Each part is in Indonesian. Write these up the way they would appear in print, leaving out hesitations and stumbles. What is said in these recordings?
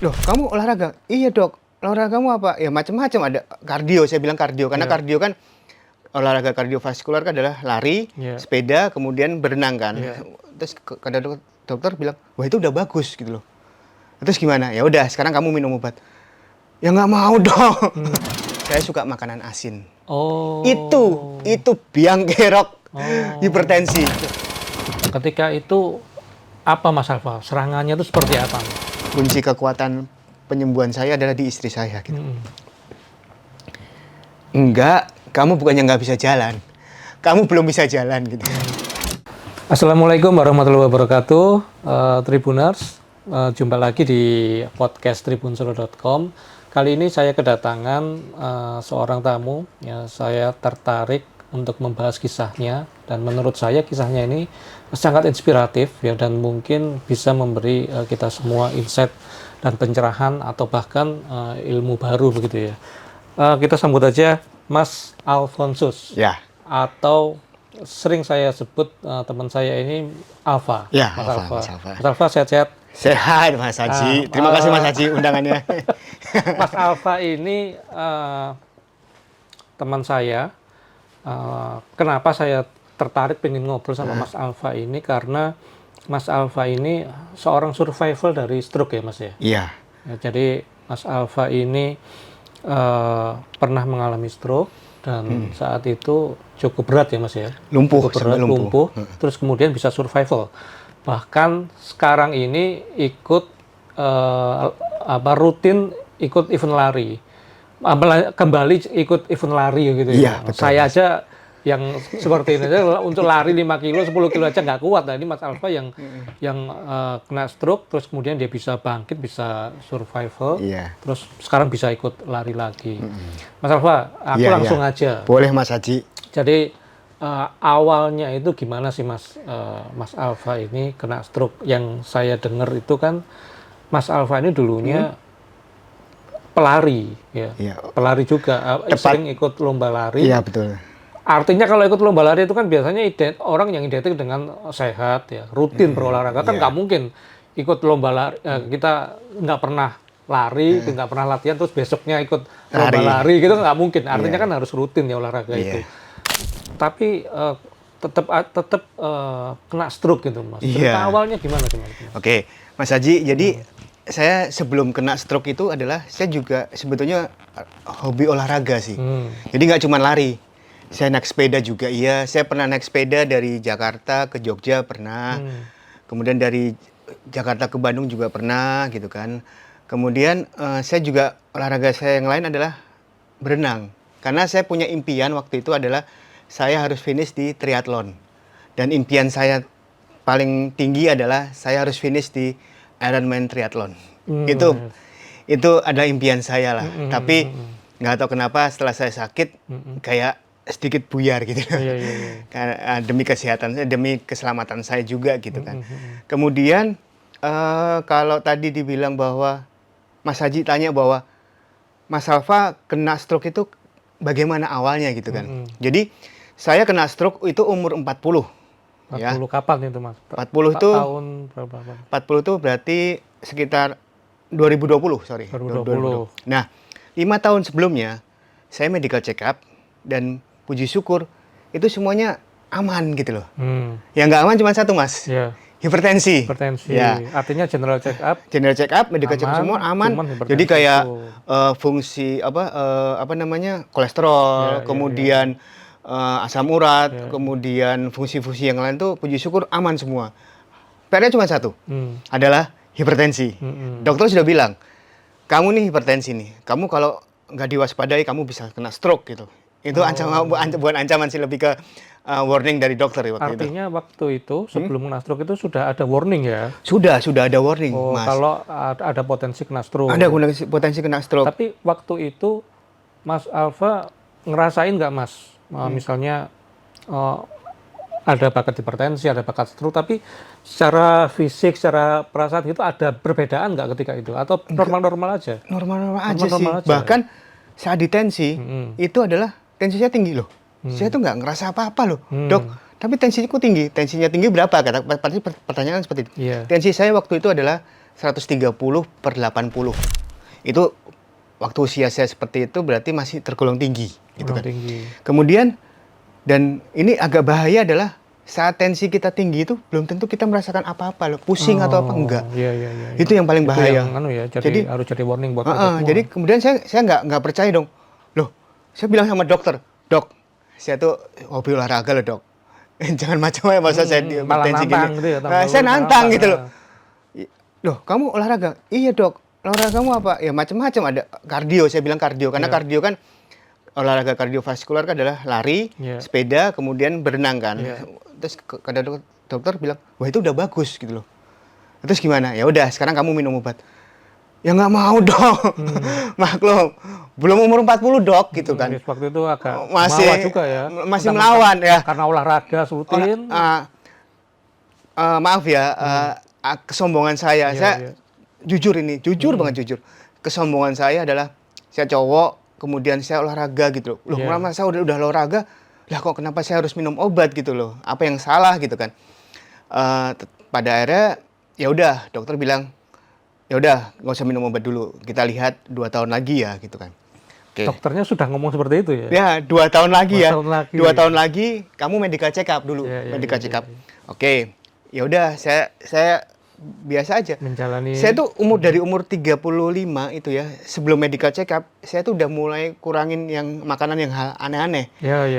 Loh, kamu olahraga? Iya, Dok. Olahragamu apa? Ya macam-macam, ada kardio, saya bilang kardio karena kardio kan olahraga kardiovaskular kan adalah lari, sepeda, kemudian berenang kan. Terus kata dokter bilang, "Wah, itu udah bagus," gitu loh. Terus gimana? Ya udah, sekarang kamu minum obat. Ya nggak mau dong. Saya suka makanan asin. Oh. Itu biang kerok, hipertensi. Ketika itu apa Mas Alfa? Serangannya itu seperti apa? Kunci kekuatan penyembuhan saya adalah di istri saya gitu. Enggak, kamu bukannya nggak bisa jalan. Kamu belum bisa jalan gitu. Assalamualaikum warahmatullahi wabarakatuh, Tribuners. Jumpa lagi di podcast tribunsolo.com. Kali ini saya kedatangan seorang tamu. Ya, saya tertarik untuk membahas kisahnya, dan menurut saya kisahnya ini sangat inspiratif ya, dan mungkin bisa memberi kita semua insight dan pencerahan atau bahkan ilmu baru begitu ya. Kita sambut aja Mas Alphonsus. Ya. Atau sering saya sebut teman saya ini Alfa. Ya, Mas Alfa. Mas Alfa sehat-sehat. Sehat Mas Haji. Terima kasih Mas Haji undangannya. Mas Alfa ini teman saya. Kenapa saya tertarik pengen ngobrol sama Mas Alfa ini, karena Mas Alfa ini seorang survival dari stroke ya Mas ya. Iya. Ya, jadi Mas Alfa ini pernah mengalami stroke, dan saat itu cukup berat ya Mas ya. Lumpuh, cukup berat, lumpuh. Terus kemudian bisa survival. Bahkan sekarang ini ikut rutin ikut event lari. Kembali ikut event lari gitu ya. Iya, betul. Saya aja yang seperti ini aja untuk lari 5 kilo, 10 kilo aja nggak kuat. Nah, ini Mas Alfa yang kena stroke, terus kemudian dia bisa bangkit, bisa survival, terus sekarang bisa ikut lari lagi. Mas Alfa, aku langsung aja. Boleh Mas Haji. Jadi awalnya itu gimana sih Mas Alfa ini kena stroke? Yang saya dengar itu kan Mas Alfa ini dulunya pelari, ya. Pelari juga, sering ikut lomba lari. Iya, betul. Artinya kalau ikut lomba lari itu kan biasanya orang yang identik dengan sehat, ya, rutin berolahraga. Kan nggak mungkin ikut lomba lari, kita nggak pernah lari, nggak pernah latihan, terus besoknya ikut lomba lari, gitu nggak mungkin. Artinya kan harus rutin ya olahraga itu. Tapi tetap kena stroke gitu Mas. Cerita awalnya gimana? Oke, Mas Haji, jadi saya sebelum kena stroke itu adalah saya juga sebetulnya hobi olahraga sih. Jadi nggak cuma lari, saya naik sepeda juga. Iya, saya pernah naik sepeda dari Jakarta ke Jogja pernah. Kemudian dari Jakarta ke Bandung juga pernah gitu kan. Kemudian saya juga olahraga saya yang lain adalah berenang. Karena saya punya impian waktu itu adalah saya harus finish di triathlon. Dan impian saya paling tinggi adalah saya harus finish di Ironman triathlon. Itu adalah impian saya lah. Tapi nggak tahu kenapa setelah saya sakit kayak sedikit buyar gitu. Karena demi kesehatan saya, demi keselamatan saya juga gitu kan. Kemudian kalau tadi dibilang bahwa Mas Haji tanya bahwa Mas Alfa kena stroke itu bagaimana awalnya gitu kan. Jadi saya kena stroke itu umur 40. 40 kapan itu Mas? 40 itu tahun berapa? 40 itu berarti sekitar 2020, sorry. 2020. Nah, 5 tahun sebelumnya saya medical check up dan puji syukur itu semuanya aman gitu loh. Yang nggak aman cuma satu Mas. Hipertensi. Ya. Artinya general check up. General check up, medical check up semua aman. Jadi kayak fungsi kolesterol, kemudian asam urat, kemudian fungsi-fungsi yang lain tuh puji syukur aman semua. PR-nya cuma satu, adalah hipertensi. Dokter sudah bilang, kamu nih hipertensi nih, kamu kalau nggak diwaspadai kamu bisa kena stroke gitu. Itu bukan ancaman sih, lebih ke warning dari dokter waktu itu. Artinya waktu itu sebelum kena stroke itu sudah ada warning ya? Sudah ada warning, Mas. Kalau ada potensi kena stroke. Ada potensi kena stroke. Tapi waktu itu Mas Alfa ngerasain nggak Mas? Misalnya ada bakat hipertensi, ada bakat stroke, tapi secara fisik, secara perasaan itu ada perbedaan nggak ketika itu? Atau normal-normal aja? Normal-normal aja sih. Bahkan saat ditensi, itu adalah tensi saya tinggi loh. Saya tuh nggak ngerasa apa-apa loh, Dok. Tapi tensiku tinggi. Tensinya tinggi berapa? Pasti pertanyaan seperti itu. Tensi saya waktu itu adalah 130/80. Itu waktu usia saya seperti itu berarti masih tergolong tinggi gitu kan. Tinggi. Kemudian dan ini agak bahaya adalah saat tensi kita tinggi itu belum tentu kita merasakan apa-apa loh, pusing atau apa enggak. Iya. Itu yang paling bahaya. Jadi harus jadi warning buat kita semua. Jadi kemudian saya nggak percaya dong. Loh, saya bilang sama dokter, "Dok, saya tuh hobi olahraga loh, Dok. Jangan macam-macam masa saya malah tensi nantang gini." gitu ya, Saya nantang gitu loh. "Loh, kamu olahraga?" "Iya, Dok. Olahraga kamu apa?" "Ya macam-macam, ada kardio." Saya bilang kardio karena kardio kan olahraga kardiovaskular kan adalah lari, sepeda, kemudian berenang kan. Terus kata dokter bilang, "Wah, itu udah bagus gitu loh." Terus gimana? "Ya udah, sekarang kamu minum obat." "Ya nggak mau dong." Maklum, belum umur 40 Dok gitu kan. Waktu itu agak masih melawan juga ya. Masih melawan ya. Karena olahraga rutin. Maaf ya, kesombongan saya. Jujur banget jujur. Kesombongan saya adalah saya cowok, kemudian saya olahraga gitu loh. Loh, masa udah olahraga, lah kok kenapa saya harus minum obat gitu loh? Apa yang salah gitu kan? Pada akhirnya ya udah, dokter bilang, "Ya udah, nggak usah minum obat dulu. Kita lihat 2 tahun lagi ya," gitu kan. Okay. Dokternya sudah ngomong seperti itu ya? Ya, 2 tahun lagi 2 tahun lagi kamu medical check up dulu. Medical check up. Oke. Ya udah, saya biasa aja. Menjalani. Saya tuh dari umur 35 itu ya, sebelum medical check up, saya tuh udah mulai kurangin yang makanan yang aneh-aneh.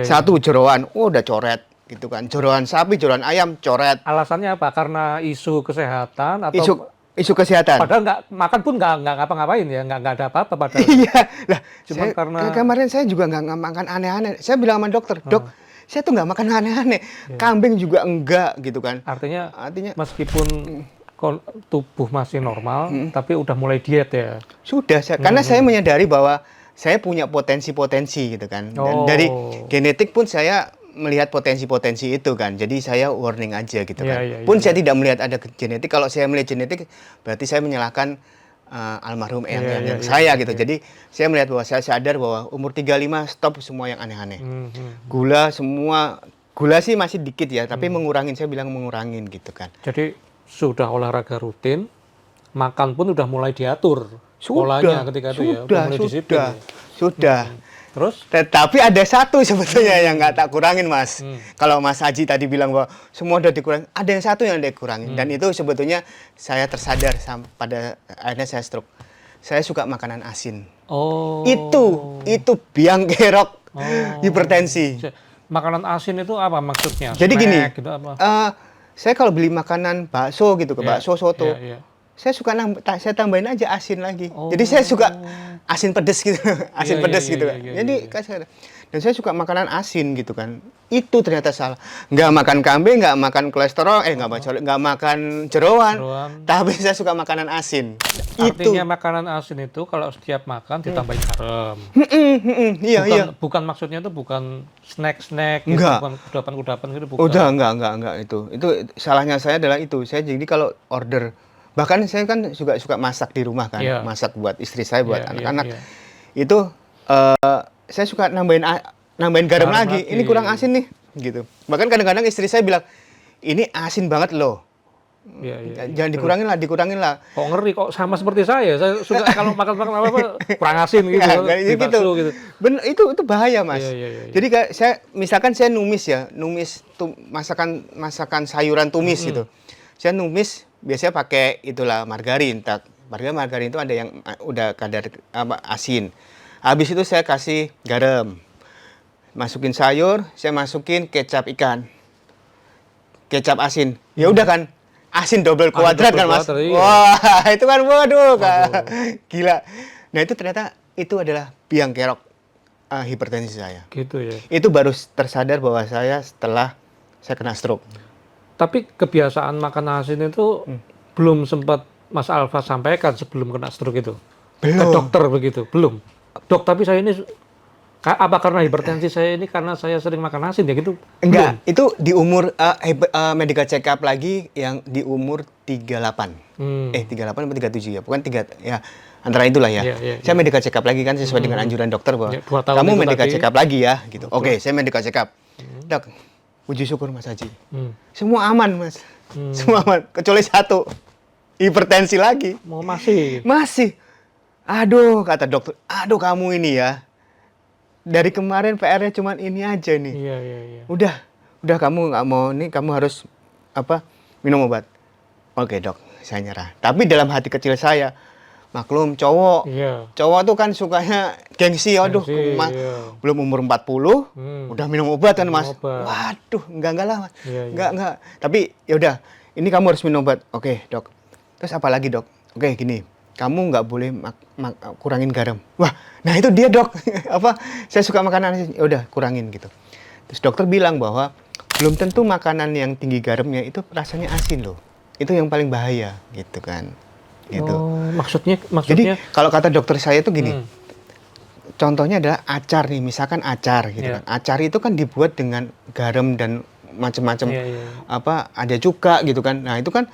Satu, jeroan, udah coret gitu kan. Jeroan sapi, jeroan ayam, coret. Alasannya apa? Karena isu kesehatan atau isu kesehatan. Padahal makan pun nggak ngapa-ngapain ya, nggak ada apa-apa padahal. Iya, lah. Cuma karena kemarin saya juga nggak makan aneh-aneh. Saya bilang sama dokter, "Dok, saya tuh nggak makan aneh-aneh. Kambing juga enggak gitu kan." Artinya meskipun tubuh masih normal, tapi udah mulai diet ya. Sudah, karena saya menyadari bahwa saya punya potensi-potensi gitu kan. Dan dari genetik pun saya melihat potensi-potensi itu kan. Jadi saya warning aja gitu kan. Saya tidak melihat ada genetik. Kalau saya melihat genetik, berarti saya menyalahkan almarhum yang saya gitu. Jadi saya melihat bahwa saya sadar bahwa umur 35 stop semua yang aneh-aneh. Gula sih masih dikit ya, tapi saya bilang mengurangin gitu kan. Jadi sudah olahraga rutin, makan pun udah mulai diatur polanya ketika itu ya, udah mulai disiplin. Sudah. Terus? Tetapi ada satu sebetulnya yang nggak tak kurangin, Mas. Kalau Mas Haji tadi bilang bahwa semua udah dikurangin, ada yang satu yang dikurangin. Dan itu sebetulnya saya tersadar pada akhirnya saya stroke. Saya suka makanan asin. Itu biang kerok hipertensi. Makanan asin itu apa maksudnya? Jadi gini, gitu apa? Saya kalau beli makanan bakso gitu, bakso soto, saya suka saya tambahin aja asin lagi. Jadi saya suka asin pedes gitu, gitu kan. Jadi dan saya suka makanan asin gitu kan. Itu ternyata salah. Nggak makan kambing, nggak makan kolesterol, nggak makan jeroan. Tapi saya suka makanan asin. Artinya makanan asin itu kalau setiap makan ditambahin garam. Iya. Bukan maksudnya itu bukan snack-snack, gitu, bukan kudapan-kudapan gitu. Bukan. Udah enggak itu. Itu salahnya saya adalah itu. Saya jadi kalau order, bahkan saya kan juga suka masak di rumah kan, masak buat istri saya, buat anak-anak. Itu saya suka nambahin garam lagi. Ini kurang asin nih, gitu. Bahkan kadang-kadang istri saya bilang, "Ini asin banget loh." Jangan dikurangin lah. Kok ngeri, kok sama seperti saya. Saya suka kalau makan apa kurang asin gitu. Gitu. Bener, itu bahaya, Mas. Jadi misalkan saya numis masakan sayuran tumis gitu. Saya numis biasanya pakai itulah margarin. Margarin itu ada yang udah kadar asin. Habis itu saya kasih garam. Masukin sayur, saya masukin kecap ikan. Kecap asin. Ya udah kan. Asin double kuadrat kan, Mas? Iya. Wah, itu kan waduh. Gila. Nah, itu ternyata itu adalah biang kerok hipertensi saya. Gitu ya. Itu baru tersadar bahwa setelah saya kena stroke. Tapi kebiasaan makan asin itu belum sempat Mas Alfa sampaikan sebelum kena stroke itu. Belum. Ke dokter begitu, belum. "Dok, tapi saya ini apa karena hipertensi saya ini karena saya sering makan asin ya gitu?" Enggak, itu di umur medical check up lagi yang di umur 38. 38 atau 37 ya, bukan 3 ya. Antara itulah ya. Saya medical check up lagi kan sesuai dengan anjuran dokter bahwa kamu medical check up lagi ya gitu. Oke, saya medical check up. Dok, puji syukur Mas Haji. Semua aman, Mas. Semua aman kecuali satu. hipertensi lagi. Mau masih. Masih. Aduh, kata dokter, aduh kamu ini ya. Dari kemarin PR-nya cuman ini aja nih. Iya, iya, iya. Udah kamu nggak mau nih, kamu harus minum obat. Oke dok, saya nyerah. Tapi dalam hati kecil saya, maklum cowok. Iya. Cowok tuh kan sukanya gengsi. Aduh, Iya. belum umur 40, udah minum obat kan mas. obat. Waduh, enggak lah mas. Iya, iya. Enggak. Tapi yaudah, ini kamu harus minum obat. Oke dok. Terus apa lagi dok? Oke gini, kamu nggak boleh kurangin garam. Wah, nah itu dia dok. Saya suka makanan, yaudah kurangin gitu. Terus dokter bilang bahwa belum tentu makanan yang tinggi garamnya itu rasanya asin loh. Itu yang paling bahaya gitu kan. Gitu. Oh, maksudnya Jadi kalau kata dokter saya tuh gini. Contohnya adalah acar nih, misalkan acar gitu kan. Acar itu kan dibuat dengan garam dan macam-macam ada cuka gitu kan. Nah, itu kan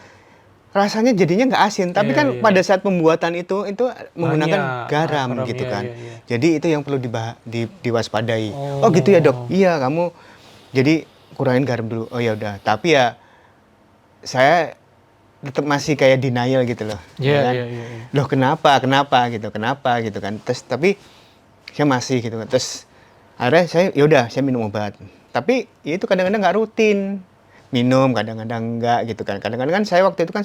rasanya jadinya nggak asin, tapi kan pada saat pembuatan itu menggunakan garam gitu kan. Jadi itu yang perlu diwaspadai. Oh gitu ya dok. Iya kamu jadi kurangin garam dulu. Oh ya udah. Tapi ya saya tetap masih kayak denial gitu loh. Iya. Loh kenapa gitu kan. Terus tapi saya masih gitu kan. Terus akhirnya saya minum obat. Tapi ya itu kadang-kadang nggak rutin. Minum kadang-kadang enggak gitu kan. Kadang-kadang kan saya waktu itu kan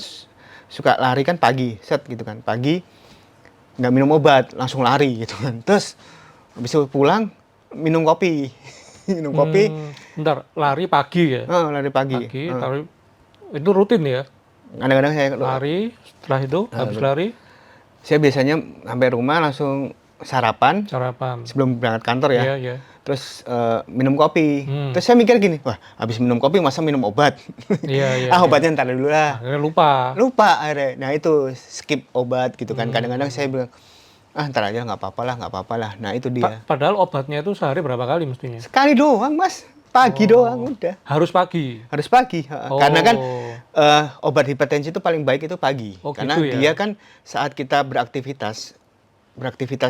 suka lari kan pagi, gitu kan. Pagi nggak minum obat, langsung lari gitu kan. Terus habis itu pulang minum kopi. Minum kopi. Bentar, lari pagi ya? Oh, lari pagi. Lari. Itu rutin ya? Kadang-kadang saya lari, setelah itu habis lari saya biasanya sampai rumah langsung sarapan sebelum berangkat kantor ya. Iya. Terus minum kopi. Terus saya mikir gini, wah habis minum kopi masa minum obat? Iya. Obatnya ntar dulu lah. Akhirnya lupa akhirnya. Nah itu skip obat gitu kan. Kadang-kadang saya bilang, ntar aja nggak apa-apa lah. Nah itu dia. Padahal obatnya itu sehari berapa kali mestinya? Sekali doang mas. Pagi doang udah. Harus pagi? Harus pagi. Karena kan obat hipertensi itu paling baik itu pagi. Karena gitu ya? dia kan saat kita beraktivitas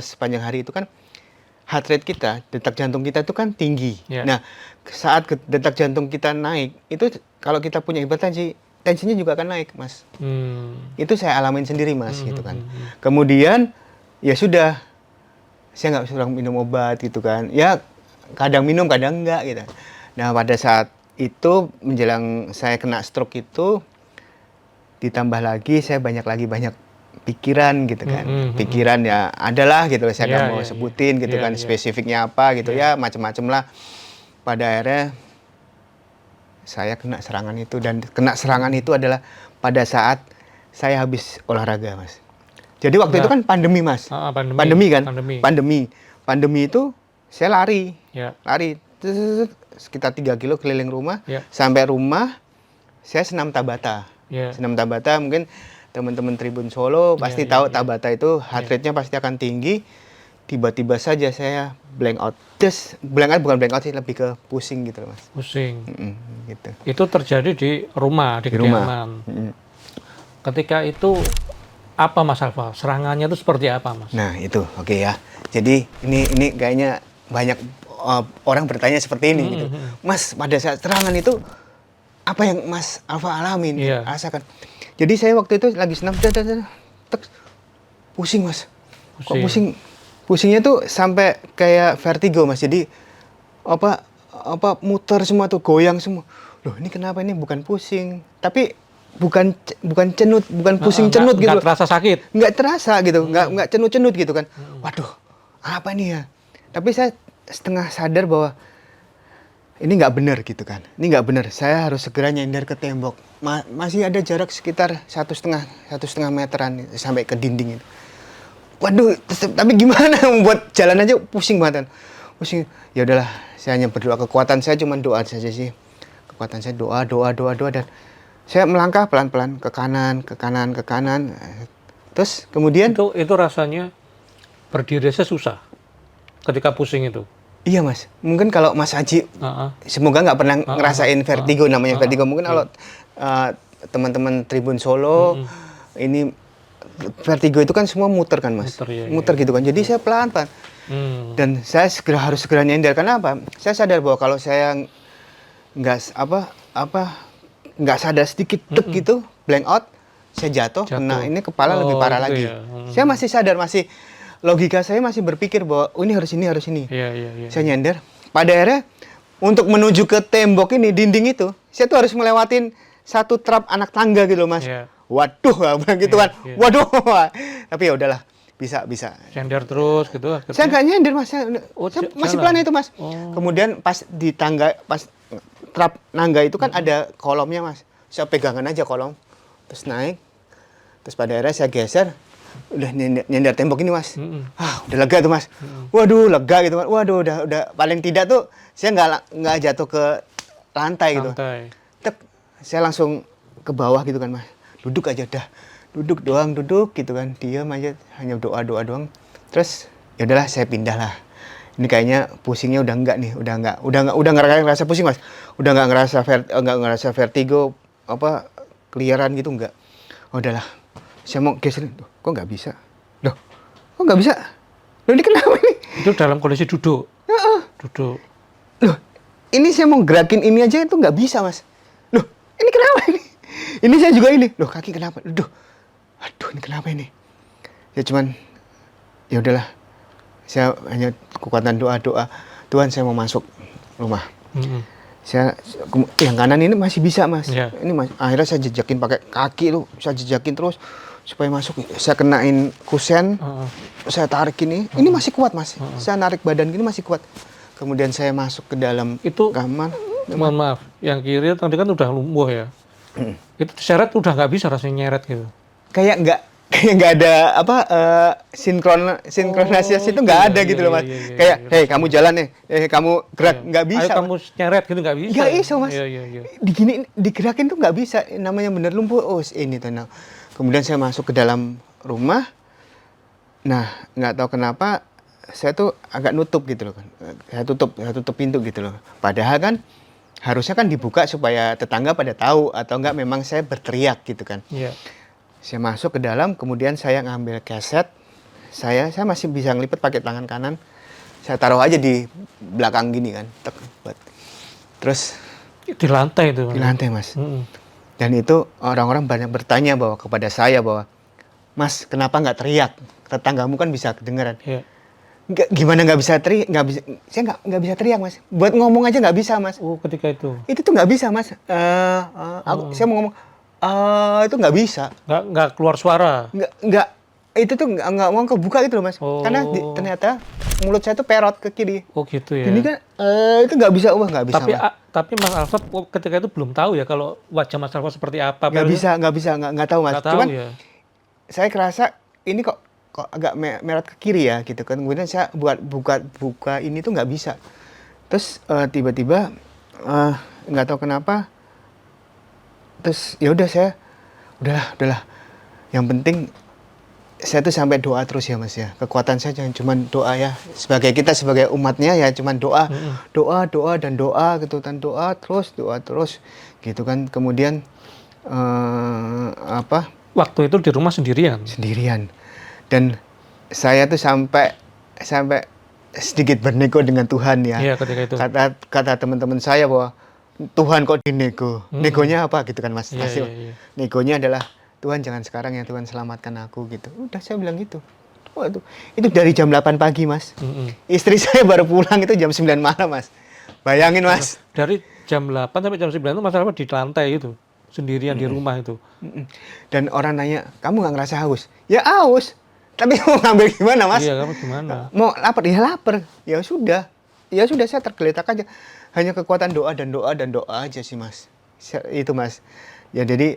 sepanjang hari itu kan heart rate kita, detak jantung kita itu kan tinggi. Nah, saat detak jantung kita naik, itu kalau kita punya hipertensi, tensinya juga akan naik, Mas. Itu saya alamin sendiri, Mas, gitu kan. Kemudian, ya sudah, saya nggak suka minum obat, gitu kan. Ya, kadang minum, kadang enggak, gitu. Nah, pada saat itu, menjelang saya kena stroke itu, ditambah lagi, saya banyak pikiran gitu kan. Pikiran ya adalah gitu, saya nggak mau sebutin gitu kan, spesifiknya apa gitu ya, macam-macam lah. Pada akhirnya saya kena serangan itu, dan kena serangan itu adalah pada saat saya habis olahraga, Mas. Jadi waktu itu kan pandemi, Mas. Pandemi itu saya lari. Lari sekitar 3 kilo keliling rumah. Sampai rumah saya senam Tabata. Senam Tabata mungkin teman-teman Tribun Solo pasti tahu Tabata itu heart rate-nya pasti akan tinggi. Tiba-tiba saja saya blank out. Bukan blank out sih, lebih ke pusing gitu loh, Mas. Pusing. Gitu. Itu terjadi di rumah, di kediaman. Ketika itu apa Mas Alfa? Serangannya itu seperti apa, Mas? Nah, itu oke ya. Jadi ini kayaknya banyak orang bertanya seperti ini gitu. Mas, pada saat serangan itu apa yang Mas Alfa alamin? Rasakan. Jadi saya waktu itu lagi senam, pusing, Mas. Kok pusing? Pusingnya tuh sampai kayak vertigo, Mas. Jadi muter semua tuh, goyang semua. Loh, ini kenapa? Ini bukan pusing, tapi bukan cenut, bukan pusing cenut gitu. Nggak terasa sakit? Nggak terasa gitu, nggak cenut-cenut gitu kan. Waduh, apa nih ya? Tapi saya setengah sadar bahwa ini nggak benar gitu kan. Ini nggak benar. Saya harus segera nyender ke tembok. Masih ada jarak sekitar 1,5 meteran sampai ke dinding itu. Waduh, tapi gimana membuat jalan aja pusing banget. Pusing. Ya udahlah, saya hanya berdoa. Kekuatan saya cuma doa saja sih. Kekuatan saya doa dan saya melangkah pelan-pelan ke kanan. Terus kemudian itu rasanya berdiri saya susah ketika pusing itu. Iya, Mas. Mungkin kalau Mas Haji semoga nggak pernah ngerasain vertigo, namanya vertigo. Mungkin kalau teman-teman Tribun Solo ini vertigo itu kan semua muter kan, Mas. Muter gitu kan. Jadi saya pelan-pelan. Dan saya harus segera nyender. Karena apa? Saya sadar bahwa kalau saya nggak sadar sedikit gitu, blank out, saya jatuh. Kena ini kepala Oh, lebih parah gitu lagi. ya. Saya masih sadar, masih logika saya masih berpikir bahwa ini harus ini, harus ini. Iya. Saya nyender. Pada akhirnya untuk menuju ke tembok ini, dinding itu, saya tuh harus melewatin satu trap anak tangga gitu loh, Mas. Iya. Waduh, gitu kan. Iya. Waduh. Tapi ya udahlah, bisa. Nyender terus gitu akhirnya. Saya nggak nyender, Mas. Saya masih jalan. pelan itu, Mas. Oh. Kemudian pas di tangga, pas trap nangga itu kan ada kolomnya, Mas. Saya pegangan aja kolom, terus naik. Terus pada akhirnya saya geser, udah nyender tembok ini, Mas. Udah lega tuh, Mas. Waduh, lega gitu, Mas. Waduh, udah paling tidak tuh saya nggak jatuh ke lantai gitu. Tep, saya langsung ke bawah gitu kan, Mas. Duduk aja dah. Duduk gitu kan. Diam aja, hanya doa doang. Terus ya udahlah, saya pindah lah. Ini kayaknya pusingnya udah enggak nih, udah enggak ngerasa pusing, Mas. Udah enggak ngerasa vertigo apa keliaran gitu enggak. Udahlah. Saya mau geser, kok nggak bisa? Loh, kok nggak bisa? Loh, ini kenapa ini? Itu dalam kondisi duduk. Duduk. Loh, ini saya mau gerakin ini aja itu nggak bisa, Mas. Loh, ini kenapa ini? Ini saya juga ini. Loh, kaki kenapa? Aduh, ini kenapa ini? Ya cuman, ya udahlah. Saya hanya kekuatan doa. Tuhan, saya mau masuk rumah. Saya yang kanan ini masih bisa, Mas. Yeah. Ini akhirnya saya jejakin pakai kaki tuh, saya jejakin terus supaya masuk. Saya kenain kusen, saya tarik ini masih kuat, Mas. Saya narik badan gini masih kuat. Kemudian saya masuk ke dalam kamar. Mohon maaf, yang kiri tadi kan udah lumpuh ya. Itu seret udah nggak bisa rasanya nyeret gitu. Kayak nggak ada sinkronisasi itu nggak ada gitu loh, Mas. Kayak, hei kamu jalan nih, kamu gerak, nggak bisa. Ayo kamu nyeret gitu nggak bisa. Nggak bisa, Mas. Iya. Digerakin tuh nggak bisa. Namanya bener lumpuh. Oh ini tuh. Nah. Kemudian saya masuk ke dalam rumah. Nah, nggak tahu kenapa saya tuh agak nutup gitu loh kan. Saya tutup pintu gitu loh. Padahal kan harusnya kan dibuka supaya tetangga pada tahu atau enggak memang saya berteriak gitu kan. Iya. Saya masuk ke dalam, kemudian saya ngambil keset. Saya masih bisa ngelipet pakai tangan kanan. Saya taruh aja di belakang gini kan. Terus di lantai itu. Di lantai, Mas. Dan itu orang-orang banyak bertanya kepada saya bahwa, Mas, kenapa nggak teriak? Tetanggamu kan bisa kedengaran. Iya. Gimana nggak bisa teriak? Saya nggak bisa teriak, Mas. Buat ngomong aja nggak bisa, Mas. Oh, ketika itu. Itu tuh nggak bisa, Mas. Saya mau ngomong, itu nggak bisa. Nggak keluar suara. Nggak. Itu tuh nggak mau kebuka gitu loh, Mas. Karena ternyata mulut saya tuh perot ke kiri. Oh gitu ya. Ini kan itu nggak bisa, nggak bisa. Tapi Mas Alfred ketika itu belum tahu ya kalau wajah Mas Alfred seperti apa. Nggak tahu, Mas. Nggak tahu, Cuman ya. saya kerasa ini kok agak merot ke kiri ya gitu kan. Kemudian saya buat buka ini tuh nggak bisa. Terus tiba-tiba nggak tahu kenapa. Terus ya udah saya udahlah. Yang penting saya tuh sampai doa terus ya, Mas ya. Kekuatan saya jangan cuma doa ya. Kita sebagai umatnya ya cuma doa dan doa gitu kan, doa terus gitu kan. Kemudian waktu itu di rumah sendirian. Dan saya tuh sampai sedikit bernego dengan Tuhan ya. Iya, ketika itu. Kata teman-teman saya bahwa Tuhan kok dinego. Negonya apa gitu kan, Mas? Iya. Negonya adalah Tuhan jangan sekarang ya, Tuhan selamatkan aku gitu. Udah saya bilang gitu. Itu dari jam 8 pagi, Mas. Istri saya baru pulang itu jam 9 malam, Mas. Bayangin, Mas. Dari jam 8 sampai jam 9 itu Mas Alfred di lantai itu. Sendirian di rumah itu. Dan orang nanya, kamu nggak ngerasa haus? Ya haus. Tapi mau ngambil gimana, Mas? Iya, kamu gimana? Mau lapar? Ya lapar. Ya sudah saya tergeletak aja. Hanya kekuatan doa aja sih, Mas. Itu, Mas. Ya jadi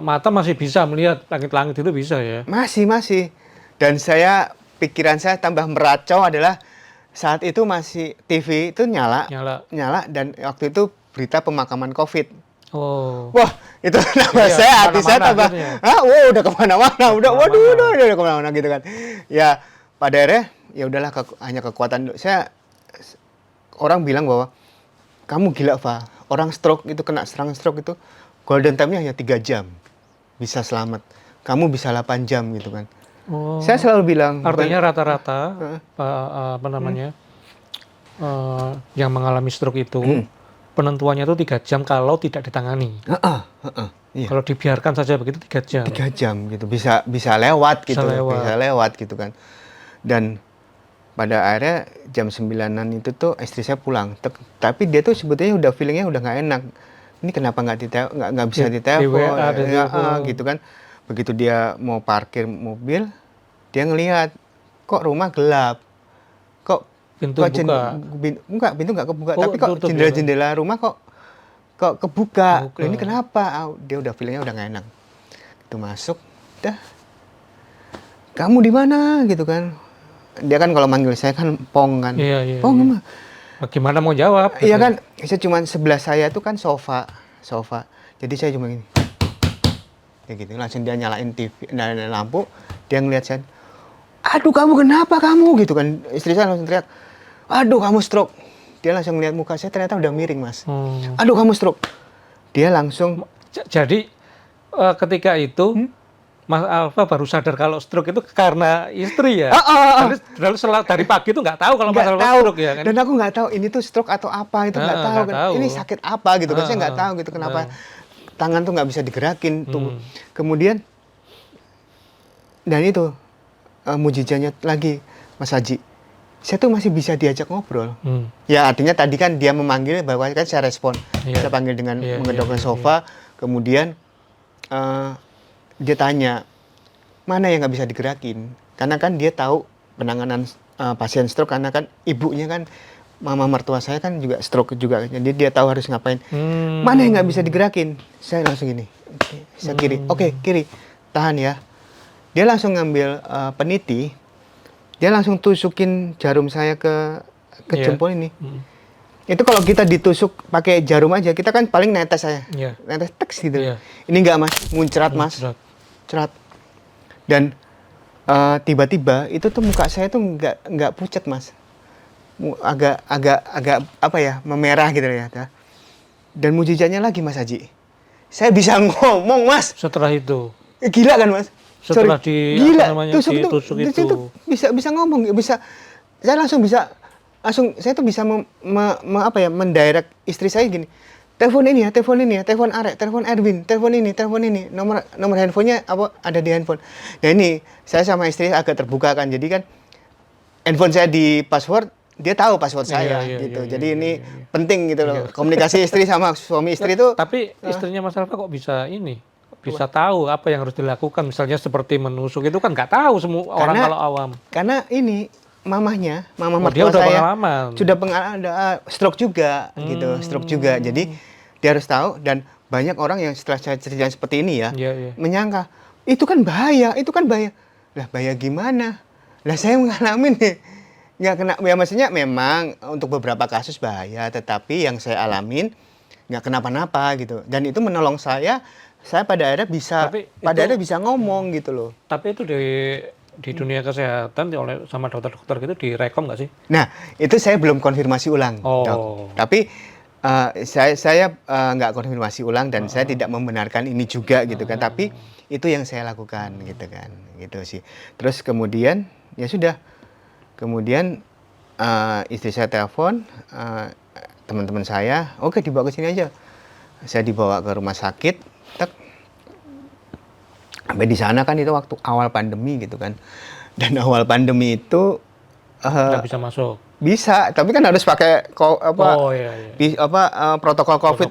mata masih bisa melihat langit-langit itu bisa ya? Masih. Dan pikiran saya tambah meracau adalah saat itu masih TV itu nyala dan waktu itu berita pemakaman COVID. Oh. Wah, itu hati saya tambah, udah kemana-mana, udah kemana-mana gitu kan. Ya pada akhirnya ya udahlah hanya kekuatan saya. Orang bilang bahwa kamu gila, Fa. Orang kena serang stroke itu golden time-nya hanya 3 jam bisa selamat. Kamu bisa 8 jam gitu kan. Oh. Saya selalu bilang. Artinya rata-rata yang mengalami stroke itu penentuannya itu 3 jam kalau tidak ditangani. Iya. Kalau dibiarkan saja begitu 3 jam. 3 jam gitu, bisa lewat gitu, Bisa lewat. gitu kan. Dan pada akhirnya jam 9-an itu tuh istri saya pulang. Tapi dia tuh sebetulnya udah feelingnya udah nggak enak. Ini kenapa nggak bisa ditelepon? WA, Gitu kan. Begitu dia mau parkir mobil, dia ngelihat kok rumah gelap, kok Pintu pintu nggak kebuka, Oh, tapi kok tutup jendela rumah kok kebuka. Kebuka. Loh, ini kenapa? Dia udah feelingnya udah nggak enak. Itu masuk, dah. Kamu di mana gitu kan? Dia kan kalau manggil saya kan Pong kan. Iya. Pong mah. Bagaimana mau jawab? Iya kan, saya cuma sebelah saya tuh kan sofa. Jadi saya cuma gini. Kayak gitu, langsung dia nyalain TV, nyalain lampu, dia ngeliat saya. Aduh, kamu kenapa kamu gitu kan? Istri saya langsung teriak. Aduh, kamu stroke. Dia langsung ngeliat muka saya ternyata udah miring, Mas. Aduh, kamu stroke. Dia langsung Jadi ketika itu Mas Alfa baru sadar kalau stroke itu karena istri ya. Lalu dari pagi itu nggak tahu kalau Mas Alfa stroke ya kan. Dan aku nggak tahu ini tuh stroke atau apa, itu nggak tahu kan. Ini sakit apa gitu kan, saya nggak tahu gitu kenapa tangan tuh nggak bisa digerakin tuh. Kemudian dan itu mujizatnya lagi Mas Haji, saya tuh masih bisa diajak ngobrol. Ya artinya tadi kan dia memanggil bahwa kan saya respon. Saya panggil dengan mengedokkan sofa, kemudian dia tanya, mana yang nggak bisa digerakin? Karena kan dia tahu penanganan pasien stroke, karena kan ibunya kan, mama mertua saya kan juga stroke juga. Jadi dia tahu harus ngapain. Mana yang nggak bisa digerakin? Saya langsung gini, saya kiri. Oke, kiri. Tahan ya. Dia langsung ngambil peniti, dia langsung tusukin jarum saya ke jempol ini. Itu kalau kita ditusuk pakai jarum aja, kita kan paling netes saya. Netes teks gitu. Ini enggak, Mas, muncrat, Mas. Cerat. Dan tiba-tiba itu tuh muka saya tuh enggak pucat, Mas. Agak apa ya, memerah gitu ya. Dan mujizatnya lagi, Mas Haji. Saya bisa ngomong, Mas. Setelah itu. Gila kan, Mas? Setelah gila. Tusuk itu. Bisa ngomong, bisa. Saya langsung saya tuh bisa mendirect istri saya gini. Telepon ini ya, telepon Arek, telepon Erwin, telepon ini. Nomor handphonenya apa ada di handphone. Nah ini saya sama istri agak terbuka kan. Jadi kan handphone saya di password, dia tahu password saya gitu. Jadi ini penting gitu loh. Komunikasi istri sama suami istri itu. Tapi istrinya Mas Alfa kok bisa tahu apa yang harus dilakukan, misalnya seperti menusuk itu kan nggak tahu semua orang kalau awam. Karena ini mama mertua dia udah saya pengalaman. Sudah pengalaman stroke juga gitu, stroke juga. Jadi dia harus tahu, dan banyak orang yang setelah saya cerita seperti ini ya, menyangka itu kan bahaya. Lah bahaya gimana? Lah saya mengalami nih. Nggak kena, ya maksudnya memang untuk beberapa kasus bahaya, tetapi yang saya alamin nggak kenapa-napa gitu. Dan itu menolong saya pada akhirnya bisa ngomong gitu loh. Tapi itu di dunia kesehatan sama dokter-dokter gitu direkom nggak sih? Nah, itu saya belum konfirmasi ulang, Dok. Tapi saya nggak konfirmasi ulang dan saya tidak membenarkan ini juga gitu kan. Tapi itu yang saya lakukan gitu kan, gitu sih. Terus kemudian ya sudah. Kemudian istri saya telepon teman-teman saya, oke dibawa ke sini aja. Saya dibawa ke rumah sakit. Sampai di sana kan itu waktu awal pandemi gitu kan. Dan awal pandemi itu nggak bisa masuk. Bisa, tapi kan harus pakai protokol COVID.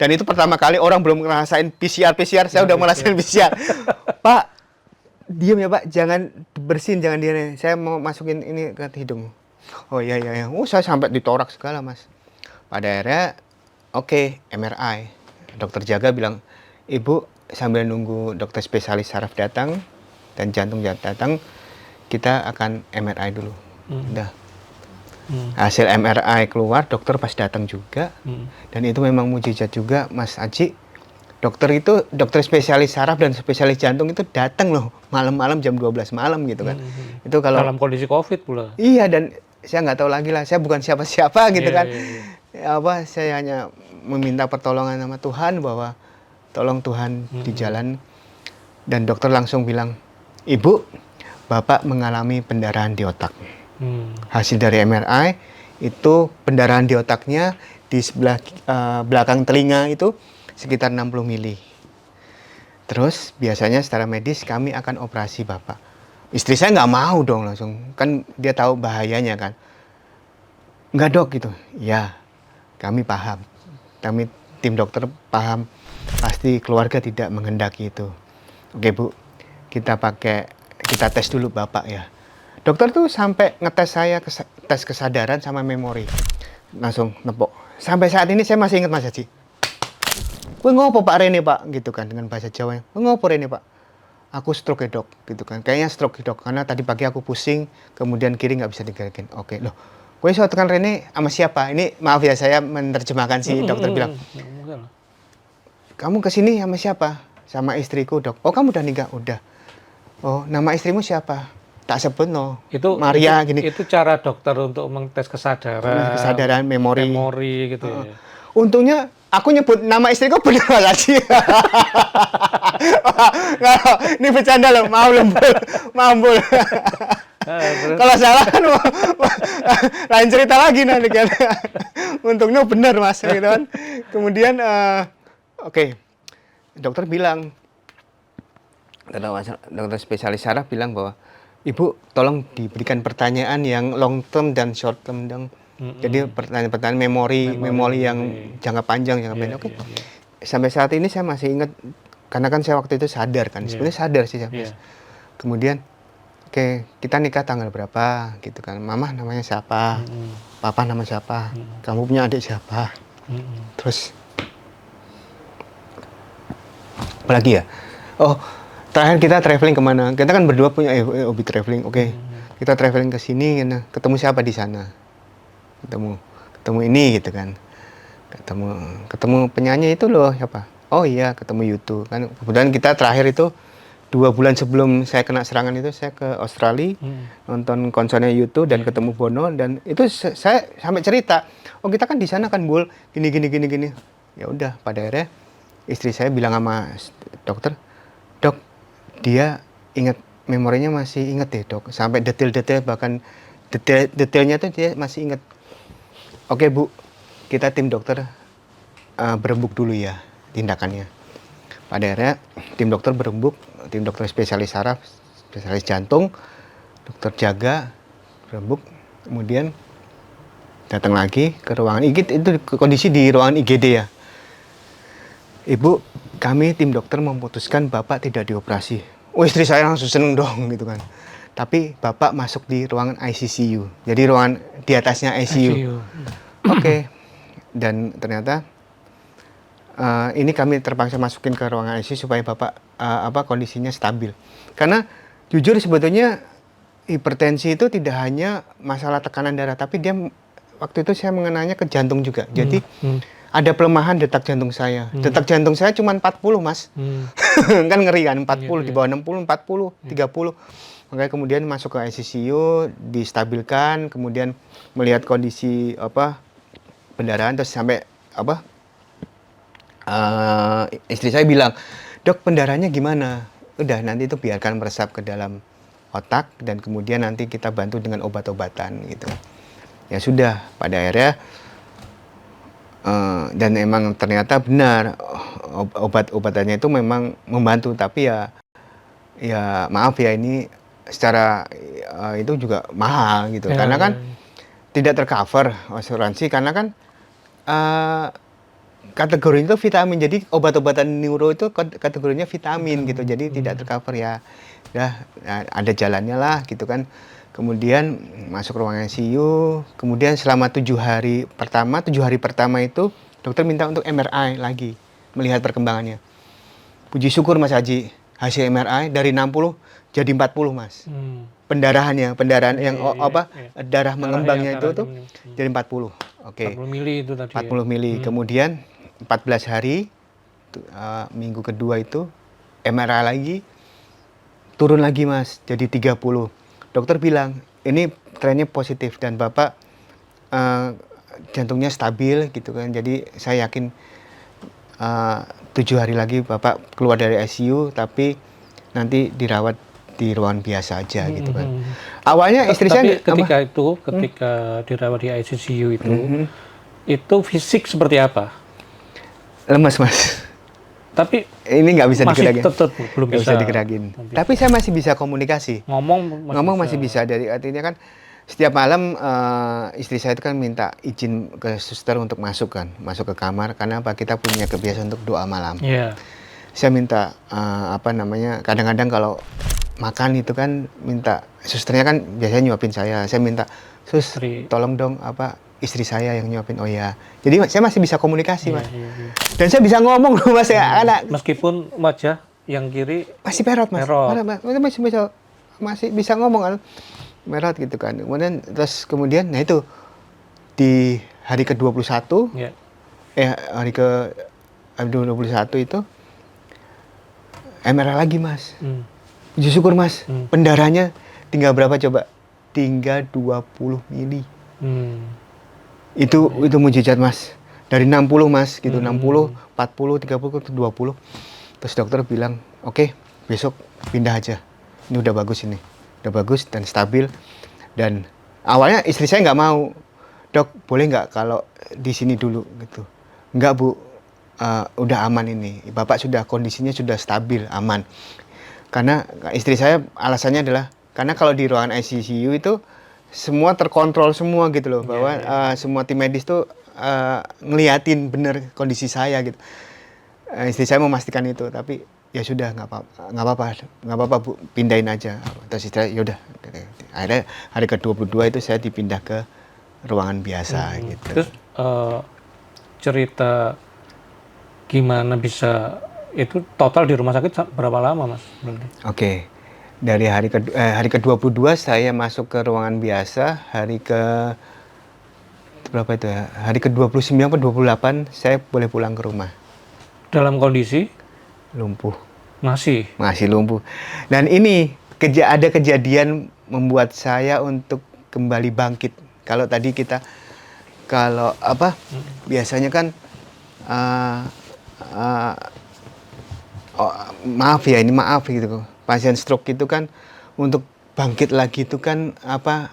Dan itu pertama kali orang belum ngerasain PCR, saya udah merasain PCR. Pak, diam ya Pak, jangan bersin, jangan dia. Saya mau masukin ini ke hidung. Oh iya. Saya sampai ditorak segala, Mas. Pada akhirnya, oke, MRI. Dokter jaga bilang, Ibu sambil nunggu dokter spesialis saraf datang dan jantung datang, kita akan MRI dulu. Udah. Hasil MRI keluar, dokter pas datang juga. Dan itu memang mujizat juga, Mas Aji. Dokter spesialis saraf dan spesialis jantung itu datang loh malam-malam jam 12 malam gitu kan. Itu kalau dalam kondisi COVID pula. Iya, dan saya nggak tahu lagi lah, saya bukan siapa-siapa gitu kan. Saya hanya meminta pertolongan sama Tuhan bahwa tolong Tuhan di jalan. Dan dokter langsung bilang, Ibu, Bapak mengalami pendarahan di otak. Hasil dari MRI itu pendarahan di otaknya di sebelah belakang telinga itu sekitar 60 mili. Terus biasanya secara medis kami akan operasi Bapak. Istri saya nggak mau dong langsung, kan dia tahu bahayanya kan. Nggak dok gitu. Ya, kami paham. Kami tim dokter paham. Pasti keluarga tidak menghendaki itu. Oke Bu, kita tes dulu Bapak ya. Dokter tuh sampai ngetes saya tes kesadaran sama memori. Langsung nepok. Sampai saat ini saya masih ingat Mas Haji. Kowe ngopo Pak Rene Pak gitu kan dengan bahasa Jawa. Kowe ngopo Rene Pak? Aku stroke ya dok gitu kan. Kayaknya stroke dok karena tadi pagi aku pusing kemudian kiri nggak bisa digerakin. Oke loh. Kowe iso tekan Rene sama siapa? Ini maaf ya saya menerjemahkan si dokter bilang. Kamu kesini sama siapa? Sama istriku dok. Oh kamu udah nikah? Udah. Oh nama istrimu siapa? Tak sebut no. Itu Maria gini. Itu cara dokter untuk mengtes kesadaran. Kesadaran memori. Memori gitu ya. Untungnya aku nyebut nama istriku benar lagi. Ini bercanda loh, maaf. Kalau salah kan lain cerita lagi nanti kan. Untungnya benar Mas gitu kan. Kemudian oke. Dokter bilang dokter spesialis saraf bilang bahwa Ibu tolong diberikan pertanyaan yang long term dan short term dong. Jadi pertanyaan-pertanyaan memori yang jangka panjang, jangka pendek. Oke. Sampai saat ini saya masih ingat karena kan saya waktu itu sadar kan. Sebenarnya sadar sih saya. Kemudian oke, kita nikah tanggal berapa gitu kan. Mama namanya siapa? Papa nama siapa? Kamu punya adik siapa? Terus apalagi ya? Oh, terakhir kita traveling kemana? Kita kan berdua punya hobi traveling. Oke. Kita traveling ke sini, ketemu siapa di sana? Ketemu ini gitu kan. Ketemu penyanyi itu loh siapa? Oh iya, ketemu YouTube kan. Kemudian kita terakhir itu 2 bulan sebelum saya kena serangan itu saya ke Australia nonton konsernya YouTube dan ketemu Bono dan itu saya sampai cerita. Oh kita kan di sana kan Bul gini. Ya udah pada akhirnya istri saya bilang sama dokter, dok dia ingat memorinya masih ingat deh dok sampai detail-detail bahkan detailnya tuh dia masih ingat. Oke Bu, kita tim dokter berembuk dulu ya tindakannya. Pada akhirnya tim dokter berembuk, tim dokter spesialis saraf, spesialis jantung, dokter jaga berembuk, kemudian datang lagi ke ruangan IGD itu kondisi di ruangan IGD ya. Ibu, kami tim dokter memutuskan Bapak tidak dioperasi. Oh istri saya langsung seneng dong gitu kan. Tapi Bapak masuk di ruangan ICCU. Jadi ruangan di atasnya ICU. Oke. Dan ternyata ini kami terpaksa masukin ke ruangan ICU supaya Bapak kondisinya stabil. Karena jujur sebetulnya hipertensi itu tidak hanya masalah tekanan darah, tapi dia waktu itu saya mengenanya ke jantung juga. Jadi ada pelemahan detak jantung saya. Detak jantung saya cuma 40, Mas. Kan ngeri kan, 40 di bawah 60, 40, 30. Makanya kemudian masuk ke ICU, distabilkan, kemudian melihat kondisi pendarahan terus sampai istri saya bilang, "Dok, pendarahannya gimana?" Udah, nanti itu biarkan meresap ke dalam otak dan kemudian nanti kita bantu dengan obat-obatan gitu. Ya sudah, pada akhirnya dan emang ternyata benar obat-obatannya itu memang membantu, tapi ya maaf ya ini secara itu juga mahal gitu karena kan tidak tercover asuransi karena kan kategori itu vitamin, jadi obat-obatan neuro itu kategorinya vitamin gitu, jadi tidak tercover ya ada jalannya lah gitu kan. Kemudian masuk ruangan ICU, kemudian selama 7 hari pertama itu dokter minta untuk MRI lagi, melihat perkembangannya. Puji syukur Mas Haji, hasil MRI dari 60 jadi 40 Mas. Pendarahan yang darah mengembangnya itu tuh jadi 40. Oke. 40 mili itu tadi. 40 mili. Kemudian 14 hari minggu kedua itu MRI lagi turun lagi Mas, jadi 30. Dokter bilang, ini trennya positif dan Bapak jantungnya stabil gitu kan. Jadi saya yakin 7 hari lagi Bapak keluar dari ICU, tapi nanti dirawat di ruangan biasa aja gitu kan. Awalnya istri saya ketika dirawat di ICU itu fisik seperti apa? Lemas Mas. Tapi ini nggak bisa masih digerakin. tetap belum Nggak bisa. bisa digerakin. Tapi saya masih bisa komunikasi. Ngomong Masih bisa. Dari artinya kan setiap malam istri saya itu kan minta izin ke suster untuk masuk ke kamar karena apa, kita punya kebiasaan untuk doa malam. Iya. Saya minta kadang-kadang kalau makan itu kan minta susternya kan biasanya nyuapin saya minta sus tolong dong istri saya yang nyuapin. Oh ya, jadi saya masih bisa komunikasi mas. Iya. Dan saya bisa ngomong loh mas ya, anak Meskipun wajah yang kiri masih perot mas, masih bisa ngomong merot gitu kan. Kemudian nah itu di hari ke-21 hari ke-21 itu MRI lagi mas. Puji syukur mas, pendarahnya tinggal berapa coba? Tinggal 20 mili. Itu mujizat mas. Dari 60 mas gitu, 60, 40, 30 ke 20. Terus dokter bilang, "Oke, besok pindah aja. Ini udah bagus ini. Udah bagus dan stabil." Dan awalnya istri saya nggak mau. "Dok, boleh nggak kalau di sini dulu?" gitu. "Nggak, Bu. Udah aman ini. Bapak kondisinya sudah stabil, aman." Karena istri saya alasannya adalah karena kalau di ruangan ICU itu semua terkontrol semua gitu loh, bahwa semua tim medis tuh ngeliatin bener kondisi saya gitu. Istri saya memastikan itu, tapi ya sudah nggak apa-apa Bu, pindahin aja. Terus istri saya yaudah. Akhirnya hari ke-22 itu saya dipindah ke ruangan biasa gitu. Terus cerita gimana bisa itu total di rumah sakit berapa lama mas? Oke. Dari hari ke-22 saya masuk ke ruangan biasa, hari berapa itu ya? Hari ke-29 atau 28 saya boleh pulang ke rumah. Dalam kondisi lumpuh. Masih lumpuh. Dan ini ada kejadian membuat saya untuk kembali bangkit. Kalau tadi biasanya kan maaf gitu. Pasien stroke itu kan untuk bangkit lagi itu kan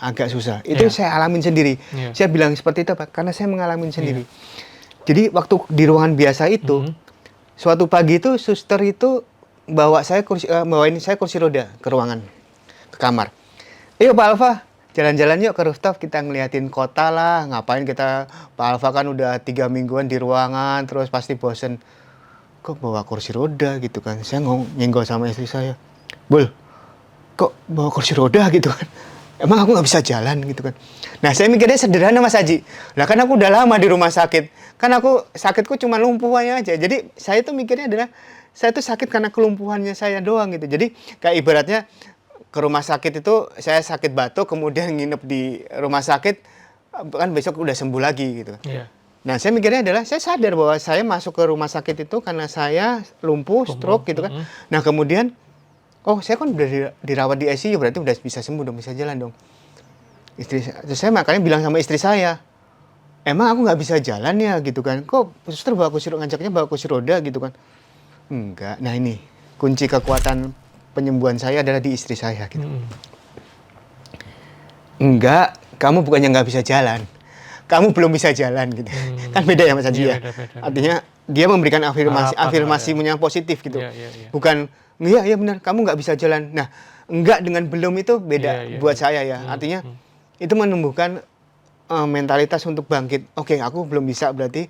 agak susah. Itu saya alamin sendiri. Saya bilang seperti itu karena saya mengalami sendiri. Jadi waktu di ruangan biasa itu, suatu pagi itu suster itu bawain saya kursi roda ke ruangan, ke kamar. "Yuk Pak Alfa, jalan-jalan yuk ke rooftop, kita ngeliatin kota lah. Ngapain kita, Pak Alfa kan udah 3 mingguan di ruangan, terus pasti bosen. Kok bawa kursi roda gitu kan?" Saya nyenggol sama istri saya. "Bul, kok bawa kursi roda gitu kan? Emang aku nggak bisa jalan gitu kan?" Nah saya mikirnya sederhana Mas Haji. Lah kan aku udah lama di rumah sakit. Kan sakitku cuma lumpuhannya aja. Jadi saya tuh mikirnya adalah saya tuh sakit karena kelumpuhannya saya doang gitu. Jadi kayak ibaratnya ke rumah sakit itu saya sakit batuk kemudian nginep di rumah sakit kan besok udah sembuh lagi gitu. Nah saya mikirnya adalah saya sadar bahwa saya masuk ke rumah sakit itu karena saya lumpuh, stroke gitu kan. Nah kemudian saya kan udah dirawat di ICU, berarti udah bisa sembuh dong, bisa jalan dong. Terus saya makanya bilang sama istri saya, "Emang aku nggak bisa jalan ya gitu kan? Kok suster ngajaknya bawa kursi roda gitu kan?" Enggak. Nah ini kunci kekuatan penyembuhan saya adalah di istri saya gitu. "Enggak, kamu bukannya nggak bisa jalan, kamu belum bisa jalan gitu." Kan beda ya Mas Haji ya. Artinya dia memberikan afirmasi yang positif gitu. Bukan iya benar, kamu nggak bisa jalan. Nah, enggak dengan belum itu beda buat saya ya. Artinya itu menumbuhkan mentalitas untuk bangkit. Oke, aku belum bisa, berarti